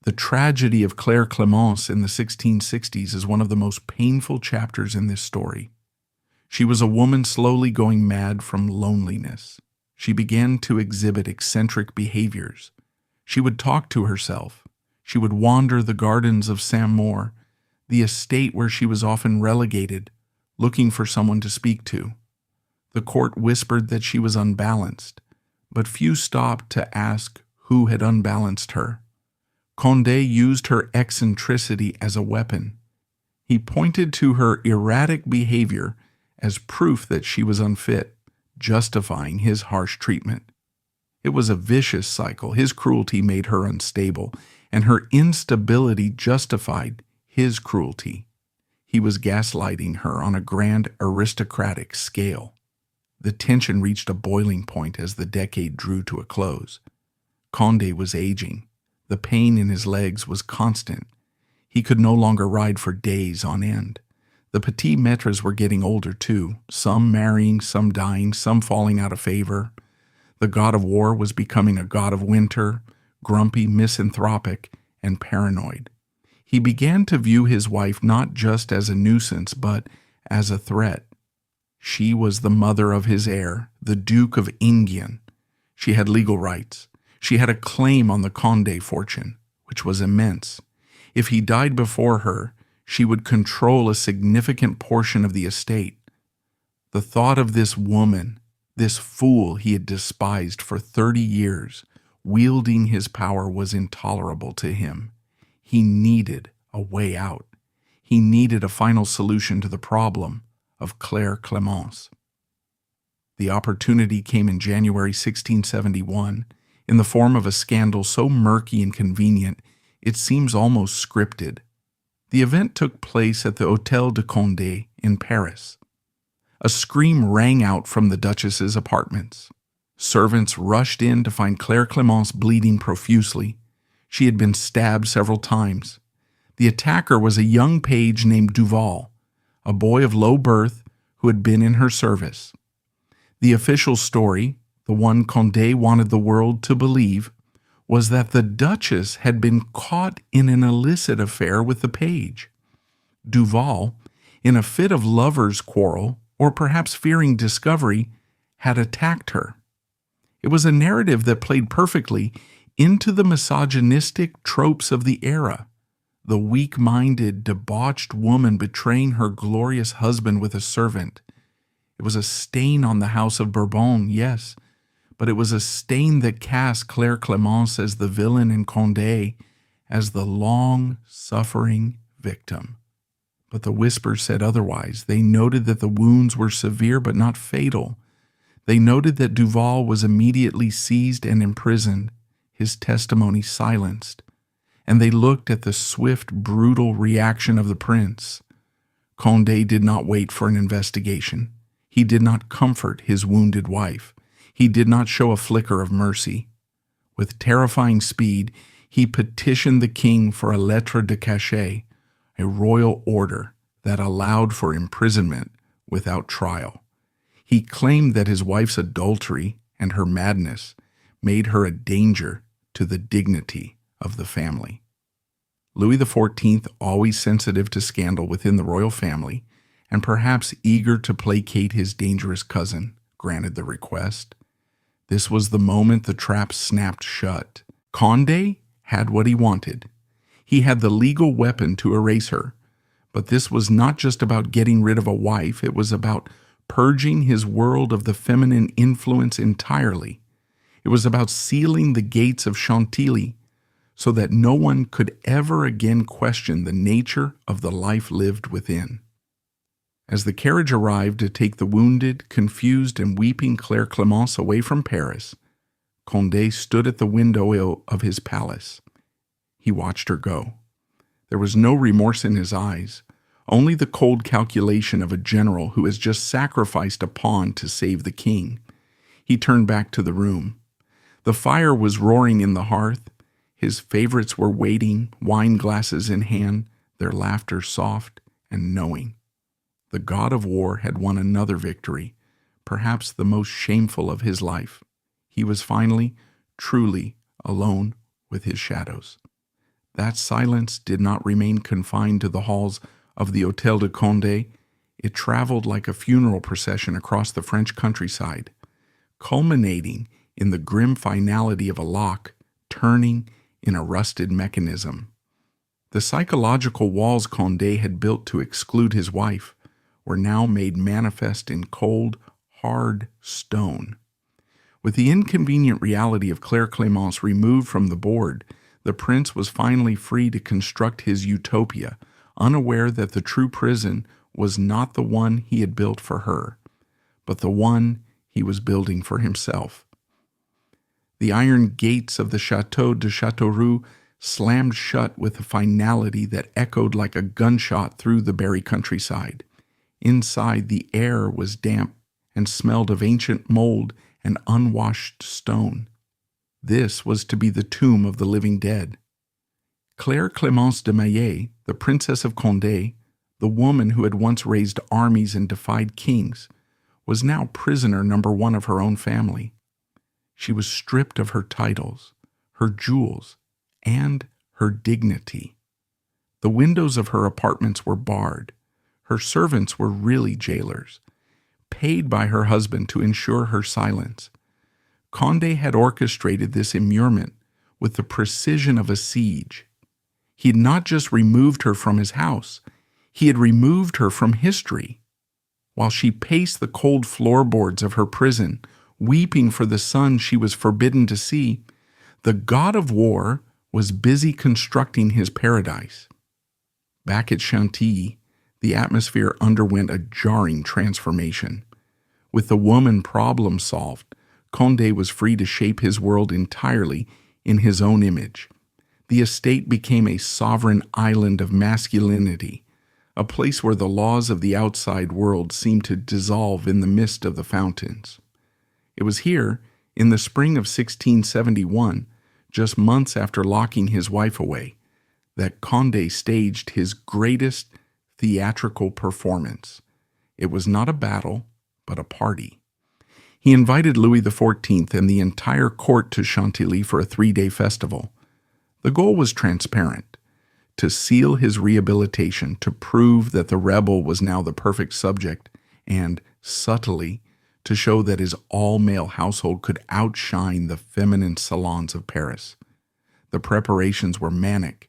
The tragedy of Claire Clémence in the 1660s is one of the most painful chapters in this story. She was a woman slowly going mad from loneliness. She began to exhibit eccentric behaviors. She would talk to herself. She would wander the gardens of Saint-Maur, the estate where she was often relegated, looking for someone to speak to. The court whispered that she was unbalanced, but few stopped to ask who had unbalanced her. Condé used her eccentricity as a weapon. He pointed to her erratic behavior as proof that she was unfit, justifying his harsh treatment. It was a vicious cycle. His cruelty made her unstable, and her instability justified his cruelty. He was gaslighting her on a grand aristocratic scale. The tension reached a boiling point as the decade drew to a close. Condé was aging. The pain in his legs was constant. He could no longer ride for days on end. The petit maîtres were getting older too, some marrying, some dying, some falling out of favor. The god of war was becoming a god of winter, grumpy, misanthropic, and paranoid. He began to view his wife not just as a nuisance, but as a threat. She was the mother of his heir, the Duke of Enghien. She had legal rights. She had a claim on the Condé fortune, which was immense. If he died before her, she would control a significant portion of the estate. The thought of this woman, this fool he had despised for 30 years, wielding his power was intolerable to him. He needed a way out. He needed a final solution to the problem of Claire Clémence. The opportunity came in January 1671 in the form of a scandal so murky and convenient it seems almost scripted. The event took place at the Hôtel de Condé in Paris. A scream rang out from the Duchess's apartments. Servants rushed in to find Claire Clémence bleeding profusely. She had been stabbed several times. The attacker was a young page named Duval, a boy of low birth who had been in her service. The official story, the one Condé wanted the world to believe, was that the Duchess had been caught in an illicit affair with the page. Duval, in a fit of lovers' quarrel, or perhaps fearing discovery, had attacked her. It was a narrative that played perfectly into the misogynistic tropes of the era. The weak-minded, debauched woman betraying her glorious husband with a servant. It was a stain on the house of Bourbon, yes, but it was a stain that cast Claire Clémence as the villain and Condé as the long-suffering victim. But the whispers said otherwise. They noted that the wounds were severe but not fatal. They noted that Duval was immediately seized and imprisoned, his testimony silenced, and they looked at the swift, brutal reaction of the prince. Condé did not wait for an investigation. He did not comfort his wounded wife. He did not show a flicker of mercy. With terrifying speed, he petitioned the king for a lettre de cachet, a royal order that allowed for imprisonment without trial. He claimed that his wife's adultery and her madness made her a danger to the dignity of the family. Louis XIV, always sensitive to scandal within the royal family, and perhaps eager to placate his dangerous cousin, granted the request. This was the moment the trap snapped shut. Condé had what he wanted. He had the legal weapon to erase her. But this was not just about getting rid of a wife, it was about purging his world of the feminine influence entirely. It was about sealing the gates of Chantilly so that no one could ever again question the nature of the life lived within. As the carriage arrived to take the wounded, confused, and weeping Claire Clémence away from Paris, Condé stood at the window of his palace. He watched her go. There was no remorse in his eyes, only the cold calculation of a general who has just sacrificed a pawn to save the king. He turned back to the room. The fire was roaring in the hearth. His favorites were waiting, wine glasses in hand, their laughter soft and knowing. The god of war had won another victory, perhaps the most shameful of his life. He was finally, truly alone with his shadows. That silence did not remain confined to the halls of the Hôtel de Condé. It traveled like a funeral procession across the French countryside, culminating in the grim finality of a lock turning in a rusted mechanism. The psychological walls Condé had built to exclude his wife were now made manifest in cold, hard stone. With the inconvenient reality of Claire Clémence removed from the board, the prince was finally free to construct his utopia, unaware that the true prison was not the one he had built for her, but the one he was building for himself. The iron gates of the Château de Châteauroux slammed shut with a finality that echoed like a gunshot through the Berry countryside. Inside, the air was damp and smelled of ancient mold and unwashed stone. This was to be the tomb of the living dead. Claire Clémence de Maillet, the Princess of Condé, the woman who had once raised armies and defied kings, was now prisoner number one of her own family. She was stripped of her titles, her jewels, and her dignity. The windows of her apartments were barred. Her servants were really jailers, paid by her husband to ensure her silence. Condé had orchestrated this immurement with the precision of a siege. He had not just removed her from his house, he had removed her from history. While she paced the cold floorboards of her prison, weeping for the son she was forbidden to see, the god of war was busy constructing his paradise. Back at Chantilly, the atmosphere underwent a jarring transformation. With the woman problem solved, Condé was free to shape his world entirely in his own image. The estate became a sovereign island of masculinity, a place where the laws of the outside world seemed to dissolve in the mist of the fountains. It was here, in the spring of 1671, just months after locking his wife away, that Condé staged his greatest theatrical performance. It was not a battle, but a party. He invited Louis XIV and the entire court to Chantilly for a 3-day festival. The goal was transparent: to seal his rehabilitation, to prove that the rebel was now the perfect subject, and, subtly, to show that his all-male household could outshine the feminine salons of Paris. The preparations were manic.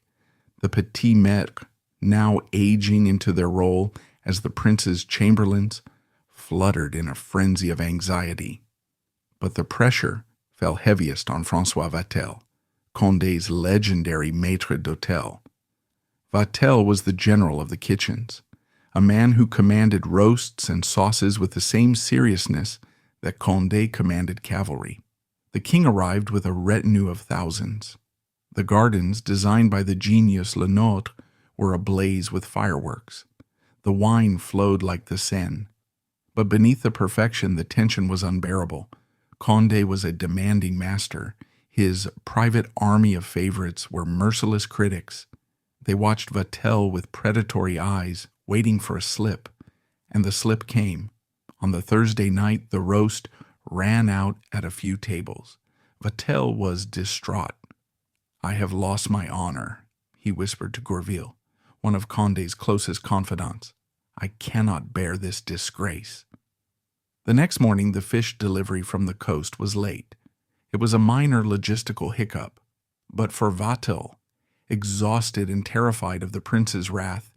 The petit maître, now aging into their role as the prince's chamberlains, fluttered in a frenzy of anxiety. But the pressure fell heaviest on François Vatel, Condé's legendary maître d'hôtel. Vatel was the general of the kitchens, a man who commanded roasts and sauces with the same seriousness that Condé commanded cavalry. The king arrived with a retinue of thousands. The gardens, designed by the genius loathed, were ablaze with fireworks. The wine flowed like the Seine. But beneath the perfection, the tension was unbearable. Condé was a demanding master. His private army of favorites were merciless critics. They watched Vatel with predatory eyes, waiting for a slip. And the slip came. On the Thursday night, the roast ran out at a few tables. Vatel was distraught. "I have lost my honor," he whispered to Gourville, one of Condé's closest confidants. "I cannot bear this disgrace." The next morning, the fish delivery from the coast was late. It was a minor logistical hiccup. But for Vatel, exhausted and terrified of the prince's wrath,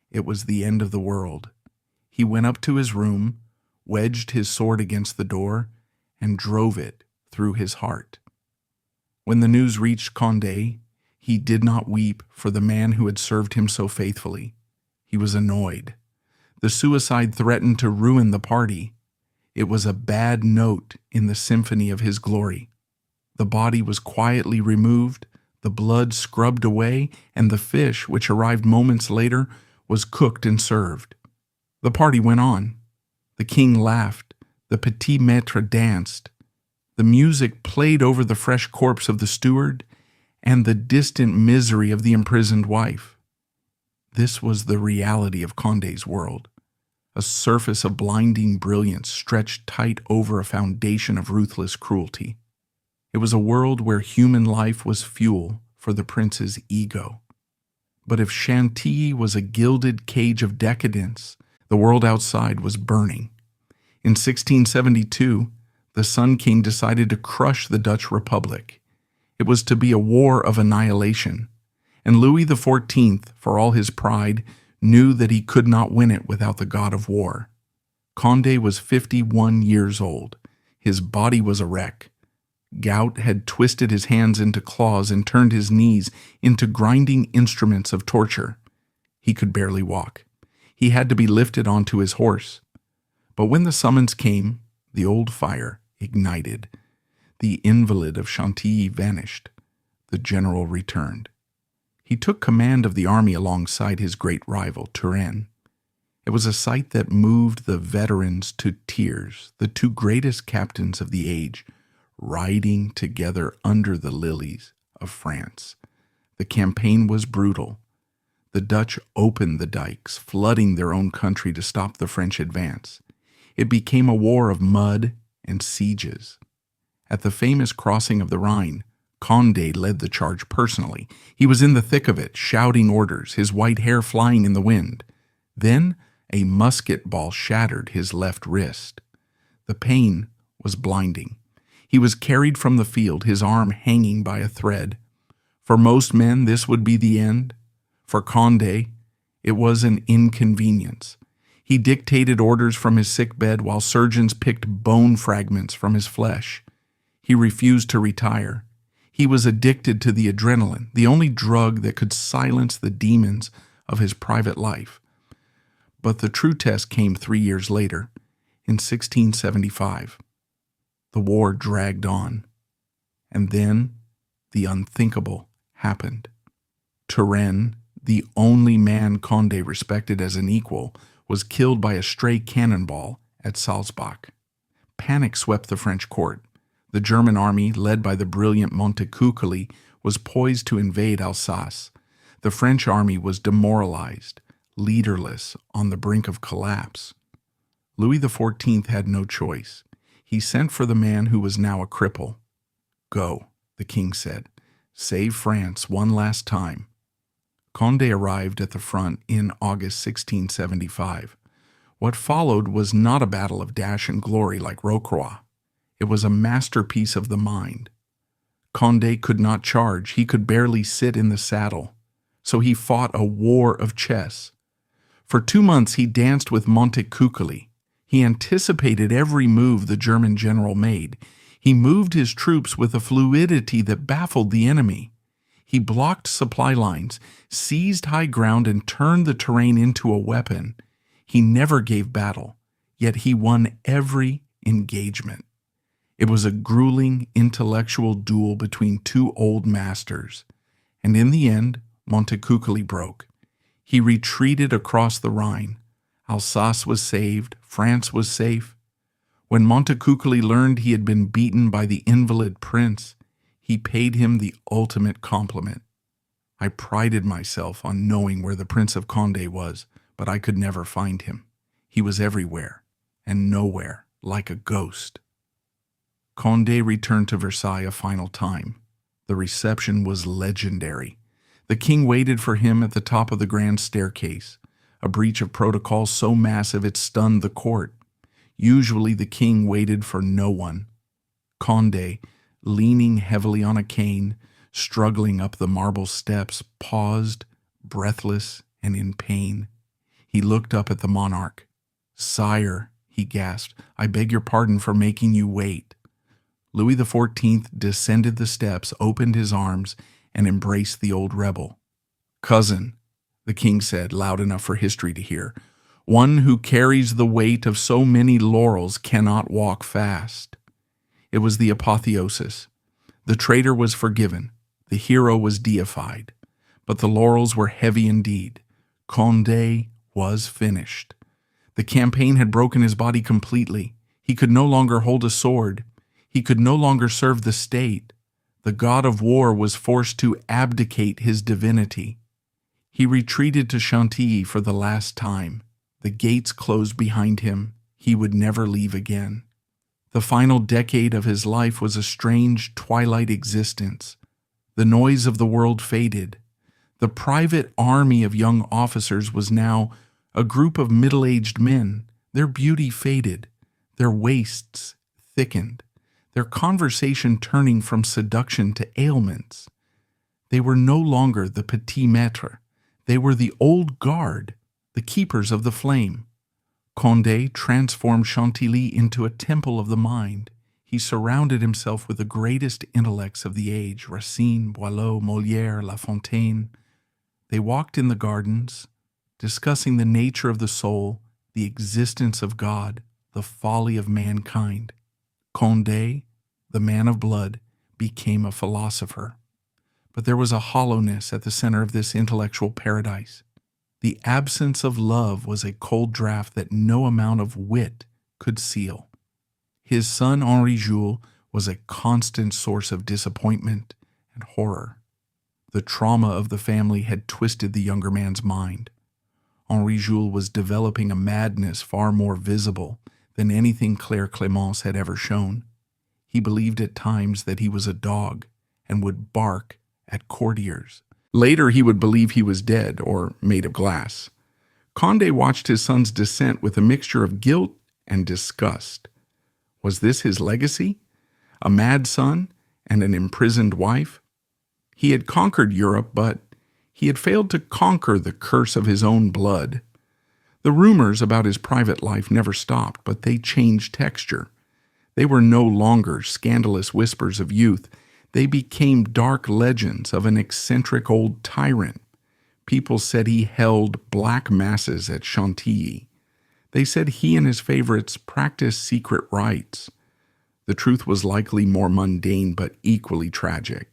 it was the end of the world. He went up to his room, wedged his sword against the door, and drove it through his heart. When the news reached Condé, he did not weep for the man who had served him so faithfully. He was annoyed. The suicide threatened to ruin the party. It was a bad note in the symphony of his glory. The body was quietly removed, the blood scrubbed away, and the fish, which arrived moments later, was cooked and served. The party went on. The king laughed. The petit maître danced. The music played over the fresh corpse of the steward and the distant misery of the imprisoned wife. This was the reality of Condé's world. A surface of blinding brilliance stretched tight over a foundation of ruthless cruelty. It was a world where human life was fuel for the prince's ego. But if Chantilly was a gilded cage of decadence, the world outside was burning. In 1672, the Sun King decided to crush the Dutch Republic. It was to be a war of annihilation, and Louis XIV, for all his pride, knew that he could not win it without the god of war. Condé was 51 years old. His body was a wreck. Gout had twisted his hands into claws and turned his knees into grinding instruments of torture. He could barely walk. He had to be lifted onto his horse. But when the summons came, the old fire ignited. The invalid of Chantilly vanished. The general returned. He took command of the army alongside his great rival, Turenne. It was a sight that moved the veterans to tears, the two greatest captains of the age, riding together under the lilies of France. The campaign was brutal. The Dutch opened the dikes, flooding their own country to stop the French advance. It became a war of mud and sieges. At the famous crossing of the Rhine, Condé led the charge personally. He was in the thick of it, shouting orders, his white hair flying in the wind. Then a musket ball shattered his left wrist. The pain was blinding. He was carried from the field, his arm hanging by a thread. For most men, this would be the end. For Condé, it was an inconvenience. He dictated orders from his sick bed while surgeons picked bone fragments from his flesh. He refused to retire. He was addicted to the adrenaline, the only drug that could silence the demons of his private life. But the true test came 3 years later, in 1675. The war dragged on, and then the unthinkable happened. Treason, the only man Condé respected as an equal, was killed by a stray cannonball at Salzbach. Panic swept the French court. The German army, led by the brilliant Montecuccoli, was poised to invade Alsace. The French army was demoralized, leaderless, on the brink of collapse. Louis XIV had no choice. He sent for the man who was now a cripple. "Go," the king said. "Save France one last time." Condé arrived at the front in August 1675. What followed was not a battle of dash and glory like Rocroi. It was a masterpiece of the mind. Condé could not charge. He could barely sit in the saddle. So he fought a war of chess. For 2 months he danced with Montecuccoli. He anticipated every move the German general made. He moved his troops with a fluidity that baffled the enemy. He blocked supply lines, seized high ground, and turned the terrain into a weapon. He never gave battle, yet he won every engagement. It was a grueling intellectual duel between two old masters, and in the end, Montecuccoli broke. He retreated across the Rhine. Alsace was saved, France was safe. When Montecuccoli learned he had been beaten by the invalid prince, he paid him the ultimate compliment. I prided myself on knowing where the Prince of Condé was, but I could never find him. He was everywhere and nowhere, like a ghost. Condé returned to Versailles a final time. The reception was legendary. The king waited for him at the top of the grand staircase, a breach of protocol so massive it stunned the court. Usually the king waited for no one. Condé, leaning heavily on a cane, struggling up the marble steps, paused, breathless and in pain. He looked up at the monarch. "Sire," he gasped, "I beg your pardon for making you wait." Louis XIV descended the steps, opened his arms, and embraced the old rebel. "Cousin," the king said, loud enough for history to hear, "one who carries the weight of so many laurels cannot walk fast." It was the apotheosis. The traitor was forgiven. The hero was deified. But the laurels were heavy indeed. Condé was finished. The campaign had broken his body completely. He could no longer hold a sword. He could no longer serve the state. The god of war was forced to abdicate his divinity. He retreated to Chantilly for the last time. The gates closed behind him. He would never leave again. The final decade of his life was a strange twilight existence. The noise of the world faded. The private army of young officers was now a group of middle-aged men. Their beauty faded. Their waists thickened. Their conversation turning from seduction to ailments. They were no longer the petit maître. They were the old guard, the keepers of the flame. Condé transformed Chantilly into a temple of the mind. He surrounded himself with the greatest intellects of the age, Racine, Boileau, Molière, La Fontaine. They walked in the gardens, discussing the nature of the soul, the existence of God, the folly of mankind. Condé, the man of blood, became a philosopher. But there was a hollowness at the center of this intellectual paradise. The absence of love was a cold draught that no amount of wit could seal. His son Henri Jules was a constant source of disappointment and horror. The trauma of the family had twisted the younger man's mind. Henri Jules was developing a madness far more visible than anything Claire Clémence had ever shown. He believed at times that he was a dog, and would bark at courtiers. Later, he would believe he was dead or made of glass. Condé watched his son's descent with a mixture of guilt and disgust. Was this his legacy? A mad son and an imprisoned wife? He had conquered Europe, but he had failed to conquer the curse of his own blood. The rumors about his private life never stopped, but they changed texture. They were no longer scandalous whispers of youth. They became dark legends of an eccentric old tyrant. People said he held black masses at Chantilly. They said he and his favorites practiced secret rites. The truth was likely more mundane but equally tragic.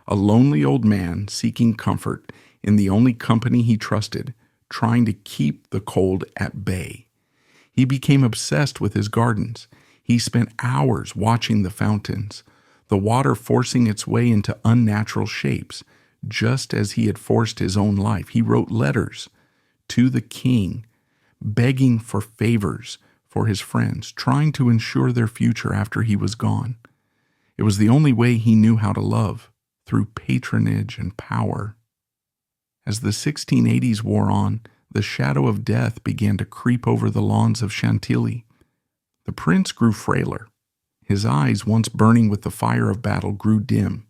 A lonely old man seeking comfort in the only company he trusted, trying to keep the cold at bay. He became obsessed with his gardens. He spent hours watching the fountains, the water forcing its way into unnatural shapes, just as he had forced his own life. He wrote letters to the king, begging for favors for his friends, trying to ensure their future after he was gone. It was the only way he knew how to love, through patronage and power. As the 1680s wore on, the shadow of death began to creep over the lawns of Chantilly. The prince grew frailer. His eyes, once burning with the fire of battle, grew dim.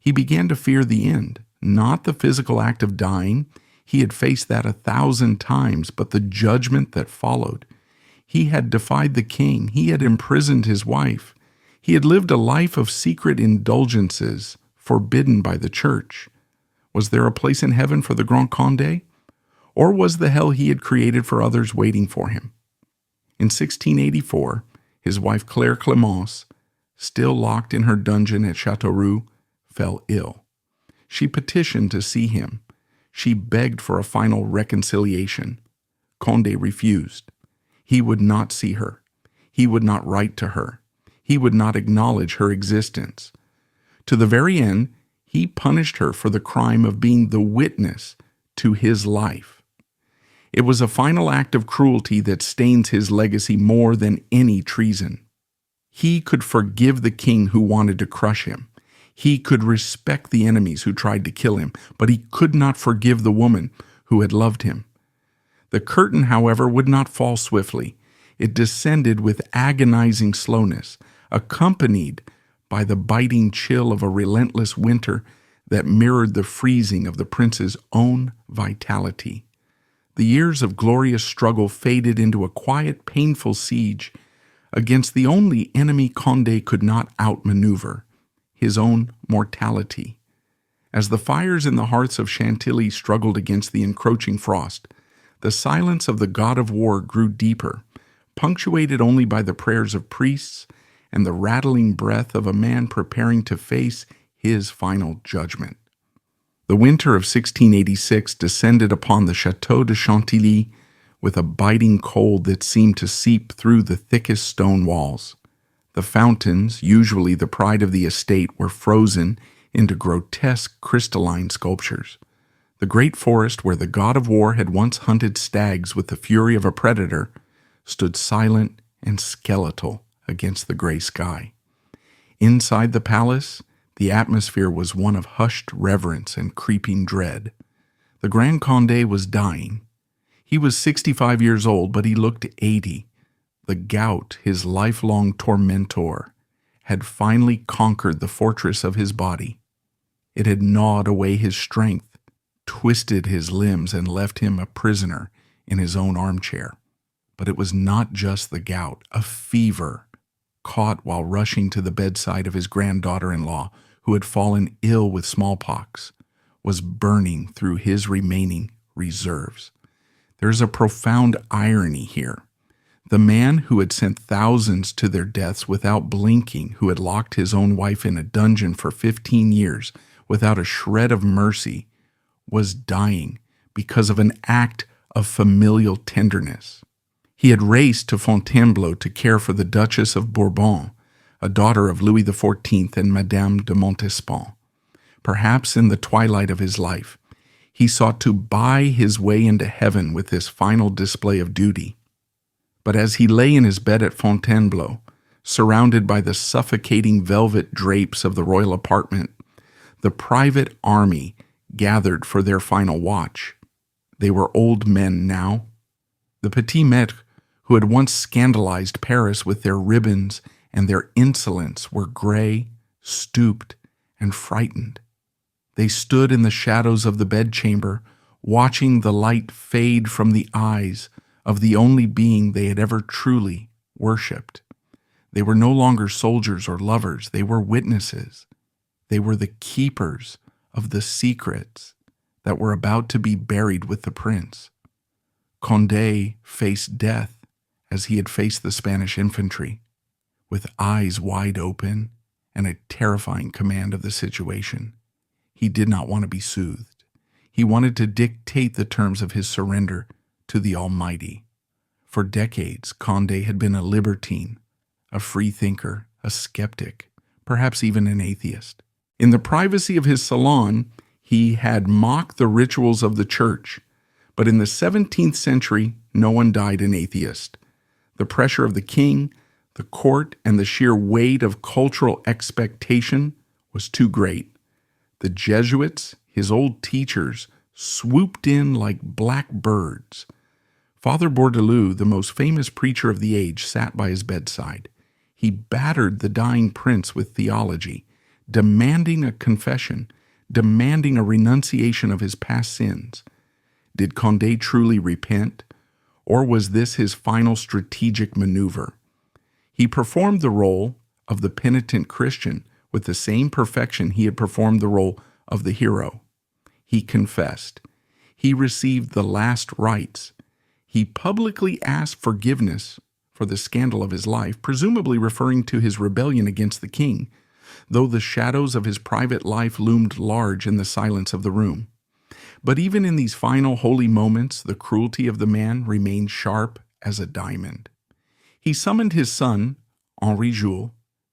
He began to fear the end, not the physical act of dying. He had faced that 1,000 times, but the judgment that followed. He had defied the king. He had imprisoned his wife. He had lived a life of secret indulgences, forbidden by the church. Was there a place in heaven for the Grand Condé? Or was the hell he had created for others waiting for him? In 1684, his wife Claire Clémence, still locked in her dungeon at Châteauroux, fell ill. She petitioned to see him. She begged for a final reconciliation. Condé refused. He would not see her. He would not write to her. He would not acknowledge her existence. To the very end, he punished her for the crime of being the witness to his life. It was a final act of cruelty that stains his legacy more than any treason. He could forgive the king who wanted to crush him. He could respect the enemies who tried to kill him, but he could not forgive the woman who had loved him. The curtain, however, would not fall swiftly. It descended with agonizing slowness, accompanied by the biting chill of a relentless winter that mirrored the freezing of the prince's own vitality. The years of glorious struggle faded into a quiet, painful siege against the only enemy Condé could not outmaneuver, his own mortality. As the fires in the hearths of Chantilly struggled against the encroaching frost, the silence of the god of war grew deeper, punctuated only by the prayers of priests and the rattling breath of a man preparing to face his final judgment. The winter of 1686 descended upon the Château de Chantilly with a biting cold that seemed to seep through the thickest stone walls. The fountains, usually the pride of the estate, were frozen into grotesque crystalline sculptures. The great forest where the god of war had once hunted stags with the fury of a predator stood silent and skeletal against the gray sky. Inside the palace, the atmosphere was one of hushed reverence and creeping dread. The Grand Condé was dying. He was 65 years old, but he looked 80. The gout, his lifelong tormentor, had finally conquered the fortress of his body. It had gnawed away his strength, twisted his limbs, and left him a prisoner in his own armchair. But it was not just the gout. A fever, caught while rushing to the bedside of his granddaughter-in-law, who had fallen ill with smallpox, was burning through his remaining reserves. There is a profound irony here. The man who had sent thousands to their deaths without blinking, who had locked his own wife in a dungeon for 15 years without a shred of mercy, was dying because of an act of familial tenderness. He had raced to Fontainebleau to care for the Duchess of Bourbon, a daughter of Louis XIV and Madame de Montespan. Perhaps in the twilight of his life, he sought to buy his way into heaven with this final display of duty. But as he lay in his bed at Fontainebleau, surrounded by the suffocating velvet drapes of the royal apartment, The private army gathered for their final watch. They were old men now. The petit maître, who had once scandalized Paris with their ribbons and their insolence, were gray, stooped, and frightened. They stood in the shadows of the bedchamber, watching the light fade from the eyes of the only being they had ever truly worshipped. They were no longer soldiers or lovers. They were witnesses. They were the keepers of the secrets that were about to be buried with the prince. Condé faced death as he had faced the Spanish infantry, with eyes wide open and a terrifying command of the situation. He did not want to be soothed. He wanted to dictate the terms of his surrender to the Almighty. For decades, Condé had been a libertine, a free thinker, a skeptic, perhaps even an atheist. In the privacy of his salon, he had mocked the rituals of the church. But in the 17th century, no one died an atheist. The pressure of the king, the court, and the sheer weight of cultural expectation was too great. The Jesuits, his old teachers, swooped in like black birds. Father Bourdelot, the most famous preacher of the age, sat by his bedside. He battered the dying prince with theology, demanding a confession, demanding a renunciation of his past sins. Did Condé truly repent, or was this his final strategic maneuver? He performed the role of the penitent Christian with the same perfection he had performed the role of the hero. He confessed. He received the last rites. He publicly asked forgiveness for the scandal of his life, presumably referring to his rebellion against the king, though the shadows of his private life loomed large in the silence of the room. But even in these final holy moments, the cruelty of the man remained sharp as a diamond. He summoned his son, Henri Jules,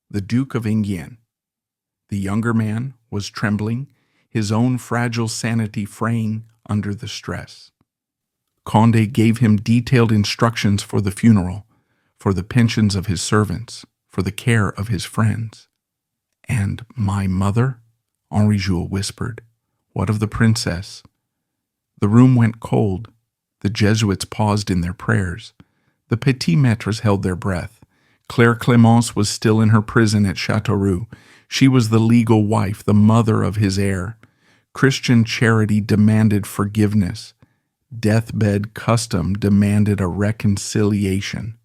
the Duke of Enghien. The younger man was trembling, his own fragile sanity fraying under the stress. Condé gave him detailed instructions for the funeral, for the pensions of his servants, for the care of his friends. "And my mother?" Henri Jules whispered. "What of the princess?" The room went cold. The Jesuits paused in their prayers. The petit maîtres held their breath. Claire Clémence was still in her prison at Châteauroux. She was the legal wife, the mother of his heir. Christian charity demanded forgiveness. Deathbed custom demanded a reconciliation.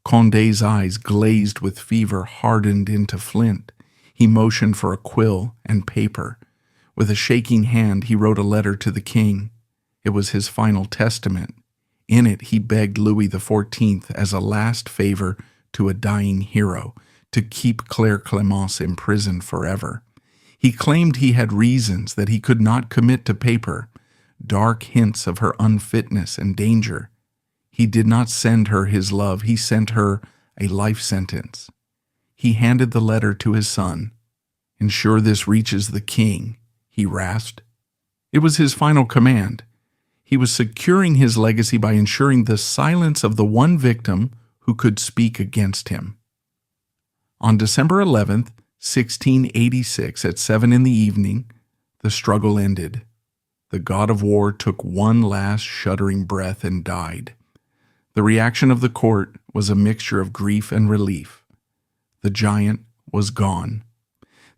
Condé's eyes, glazed with fever, hardened into flint. He motioned for a quill and paper. With a shaking hand, he wrote a letter to the king. It was his final testament. In it, he begged Louis XIV, as a last favor to a dying hero, to keep Claire Clémence imprisoned forever. He claimed he had reasons that he could not commit to paper, dark hints of her unfitness and danger. He did not send her his love, he sent her a life sentence. He handed the letter to his son. "Ensure this reaches the king," he rasped. It was his final command. He was securing his legacy by ensuring the silence of the one victim who could speak against him. On December 11th, 1686, at 7 in the evening, the struggle ended. The god of war took one last shuddering breath and died. The reaction of the court was a mixture of grief and relief. The giant was gone.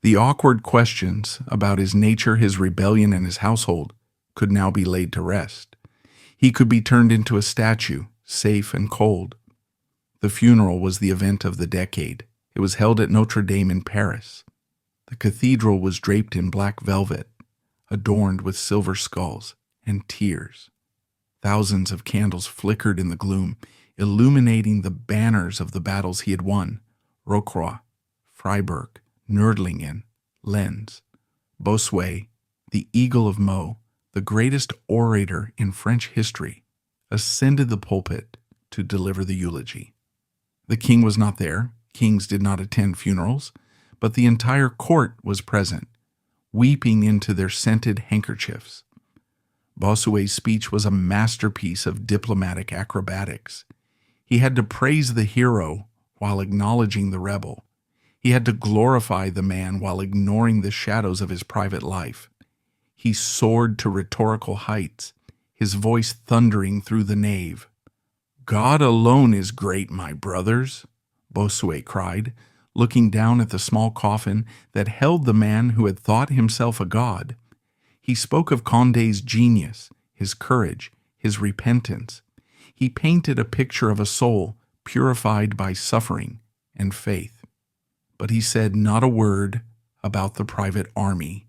The awkward questions about his nature, his rebellion, and his household could now be laid to rest. He could be turned into a statue, safe and cold. The funeral was the event of the decade. It was held at Notre Dame in Paris. The cathedral was draped in black velvet, adorned with silver skulls and tears. Thousands of candles flickered in the gloom, illuminating the banners of the battles he had won: Rocroi, Freiburg, Nördlingen, Lens. Bossuet, the Eagle of Meaux, the greatest orator in French history, ascended the pulpit to deliver the eulogy. The king was not there. Kings did not attend funerals, but the entire court was present, weeping into their scented handkerchiefs. Bossuet's speech was a masterpiece of diplomatic acrobatics. He had to praise the hero while acknowledging the rebel. He had to glorify the man while ignoring the shadows of his private life. He soared to rhetorical heights, his voice thundering through the nave. "God alone is great, my brothers," Bossuet cried, looking down at the small coffin that held the man who had thought himself a god. He spoke of Condé's genius, his courage, his repentance. He painted a picture of a soul purified by suffering and faith. But he said not a word about the private army.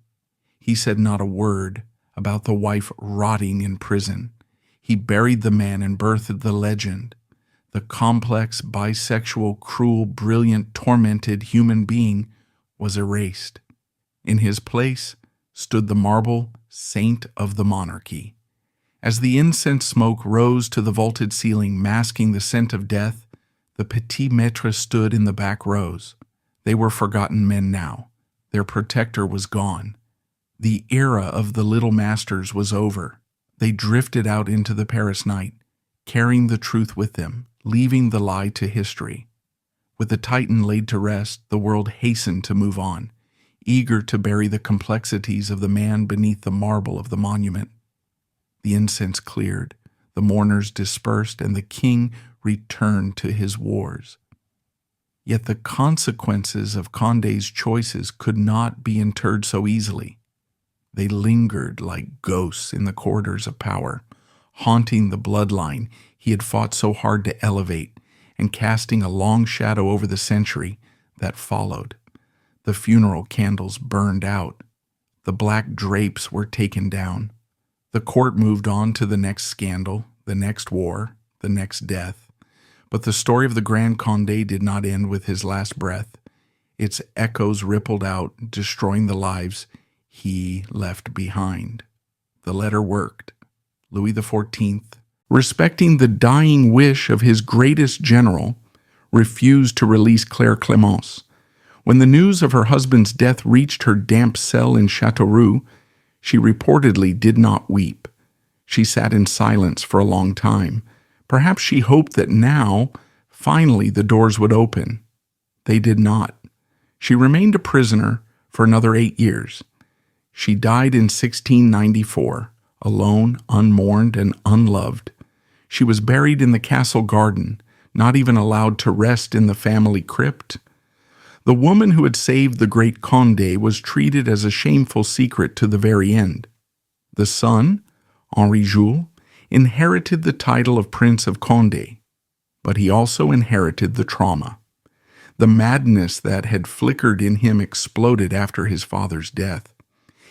He said not a word about the wife rotting in prison. He buried the man and birthed the legend. The complex, bisexual, cruel, brilliant, tormented human being was erased. In his place stood the marble saint of the monarchy. As the incense smoke rose to the vaulted ceiling, masking the scent of death, the petit maître stood in the back rows. They were forgotten men now. Their protector was gone. The era of the little masters was over. They drifted out into the Paris night, carrying the truth with them, leaving the lie to history. With the Titan laid to rest, the world hastened to move on, eager to bury the complexities of the man beneath the marble of the monument. The incense cleared, the mourners dispersed, and the king returned to his wars. Yet the consequences of Condé's choices could not be interred so easily. They lingered like ghosts in the corridors of power, haunting the bloodline he had fought so hard to elevate and casting a long shadow over the century that followed. The funeral candles burned out. The black drapes were taken down. The court moved on to the next scandal, the next war, the next death. But the story of the Grand Condé did not end with his last breath. Its echoes rippled out, destroying the lives he left behind. The letter worked. Louis XIV, respecting the dying wish of his greatest general, refused to release Claire Clémence. When the news of her husband's death reached her damp cell in Châteauroux, she reportedly did not weep. She sat in silence for a long time. Perhaps she hoped that now, finally, the doors would open. They did not. She remained a prisoner for another 8 years. She died in 1694, alone, unmourned, and unloved. She was buried in the castle garden, not even allowed to rest in the family crypt. The woman who had saved the great Condé was treated as a shameful secret to the very end. The son, Henri Jules, inherited the title of Prince of Condé, but he also inherited the trauma. The madness that had flickered in him exploded after his father's death.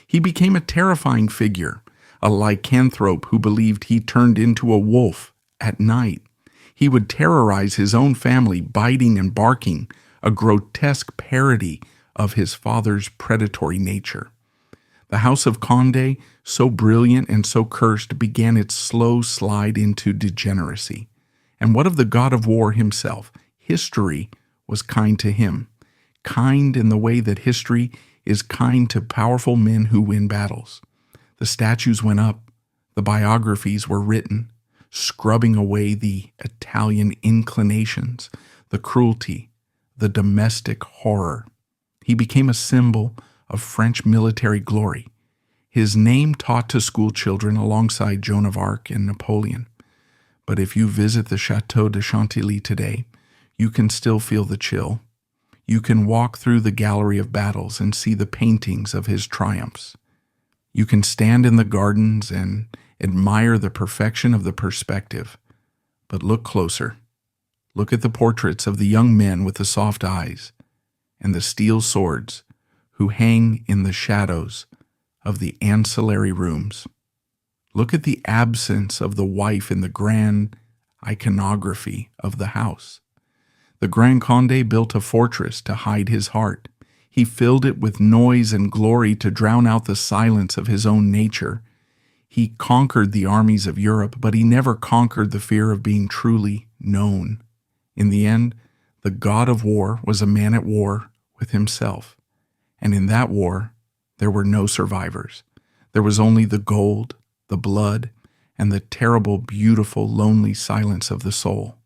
He became a terrifying figure, a lycanthrope who believed he turned into a wolf at night. He would terrorize his own family, biting and barking, a grotesque parody of his father's predatory nature. The House of Condé, so brilliant and so cursed, began its slow slide into degeneracy. And what of the god of war himself? History was kind to him, kind in the way that history is kind to powerful men who win battles. The statues went up, the biographies were written, scrubbing away the Italian inclinations, the cruelty, the domestic horror. He became a symbol of French military glory, his name taught to school children alongside Joan of Arc and Napoleon. But if you visit the Château de Chantilly today, you can still feel the chill. You can walk through the gallery of battles and see the paintings of his triumphs. You can stand in the gardens and admire the perfection of the perspective. But look closer. Look at the portraits of the young men with the soft eyes and the steel swords who hang in the shadows of the ancillary rooms. Look at the absence of the wife in the grand iconography of the house. The Grand Condé built a fortress to hide his heart. He filled it with noise and glory to drown out the silence of his own nature. He conquered the armies of Europe, but he never conquered the fear of being truly known. In the end, the god of war was a man at war with himself. And in that war, there were no survivors. There was only the gold, the blood, and the terrible, beautiful, lonely silence of the soul.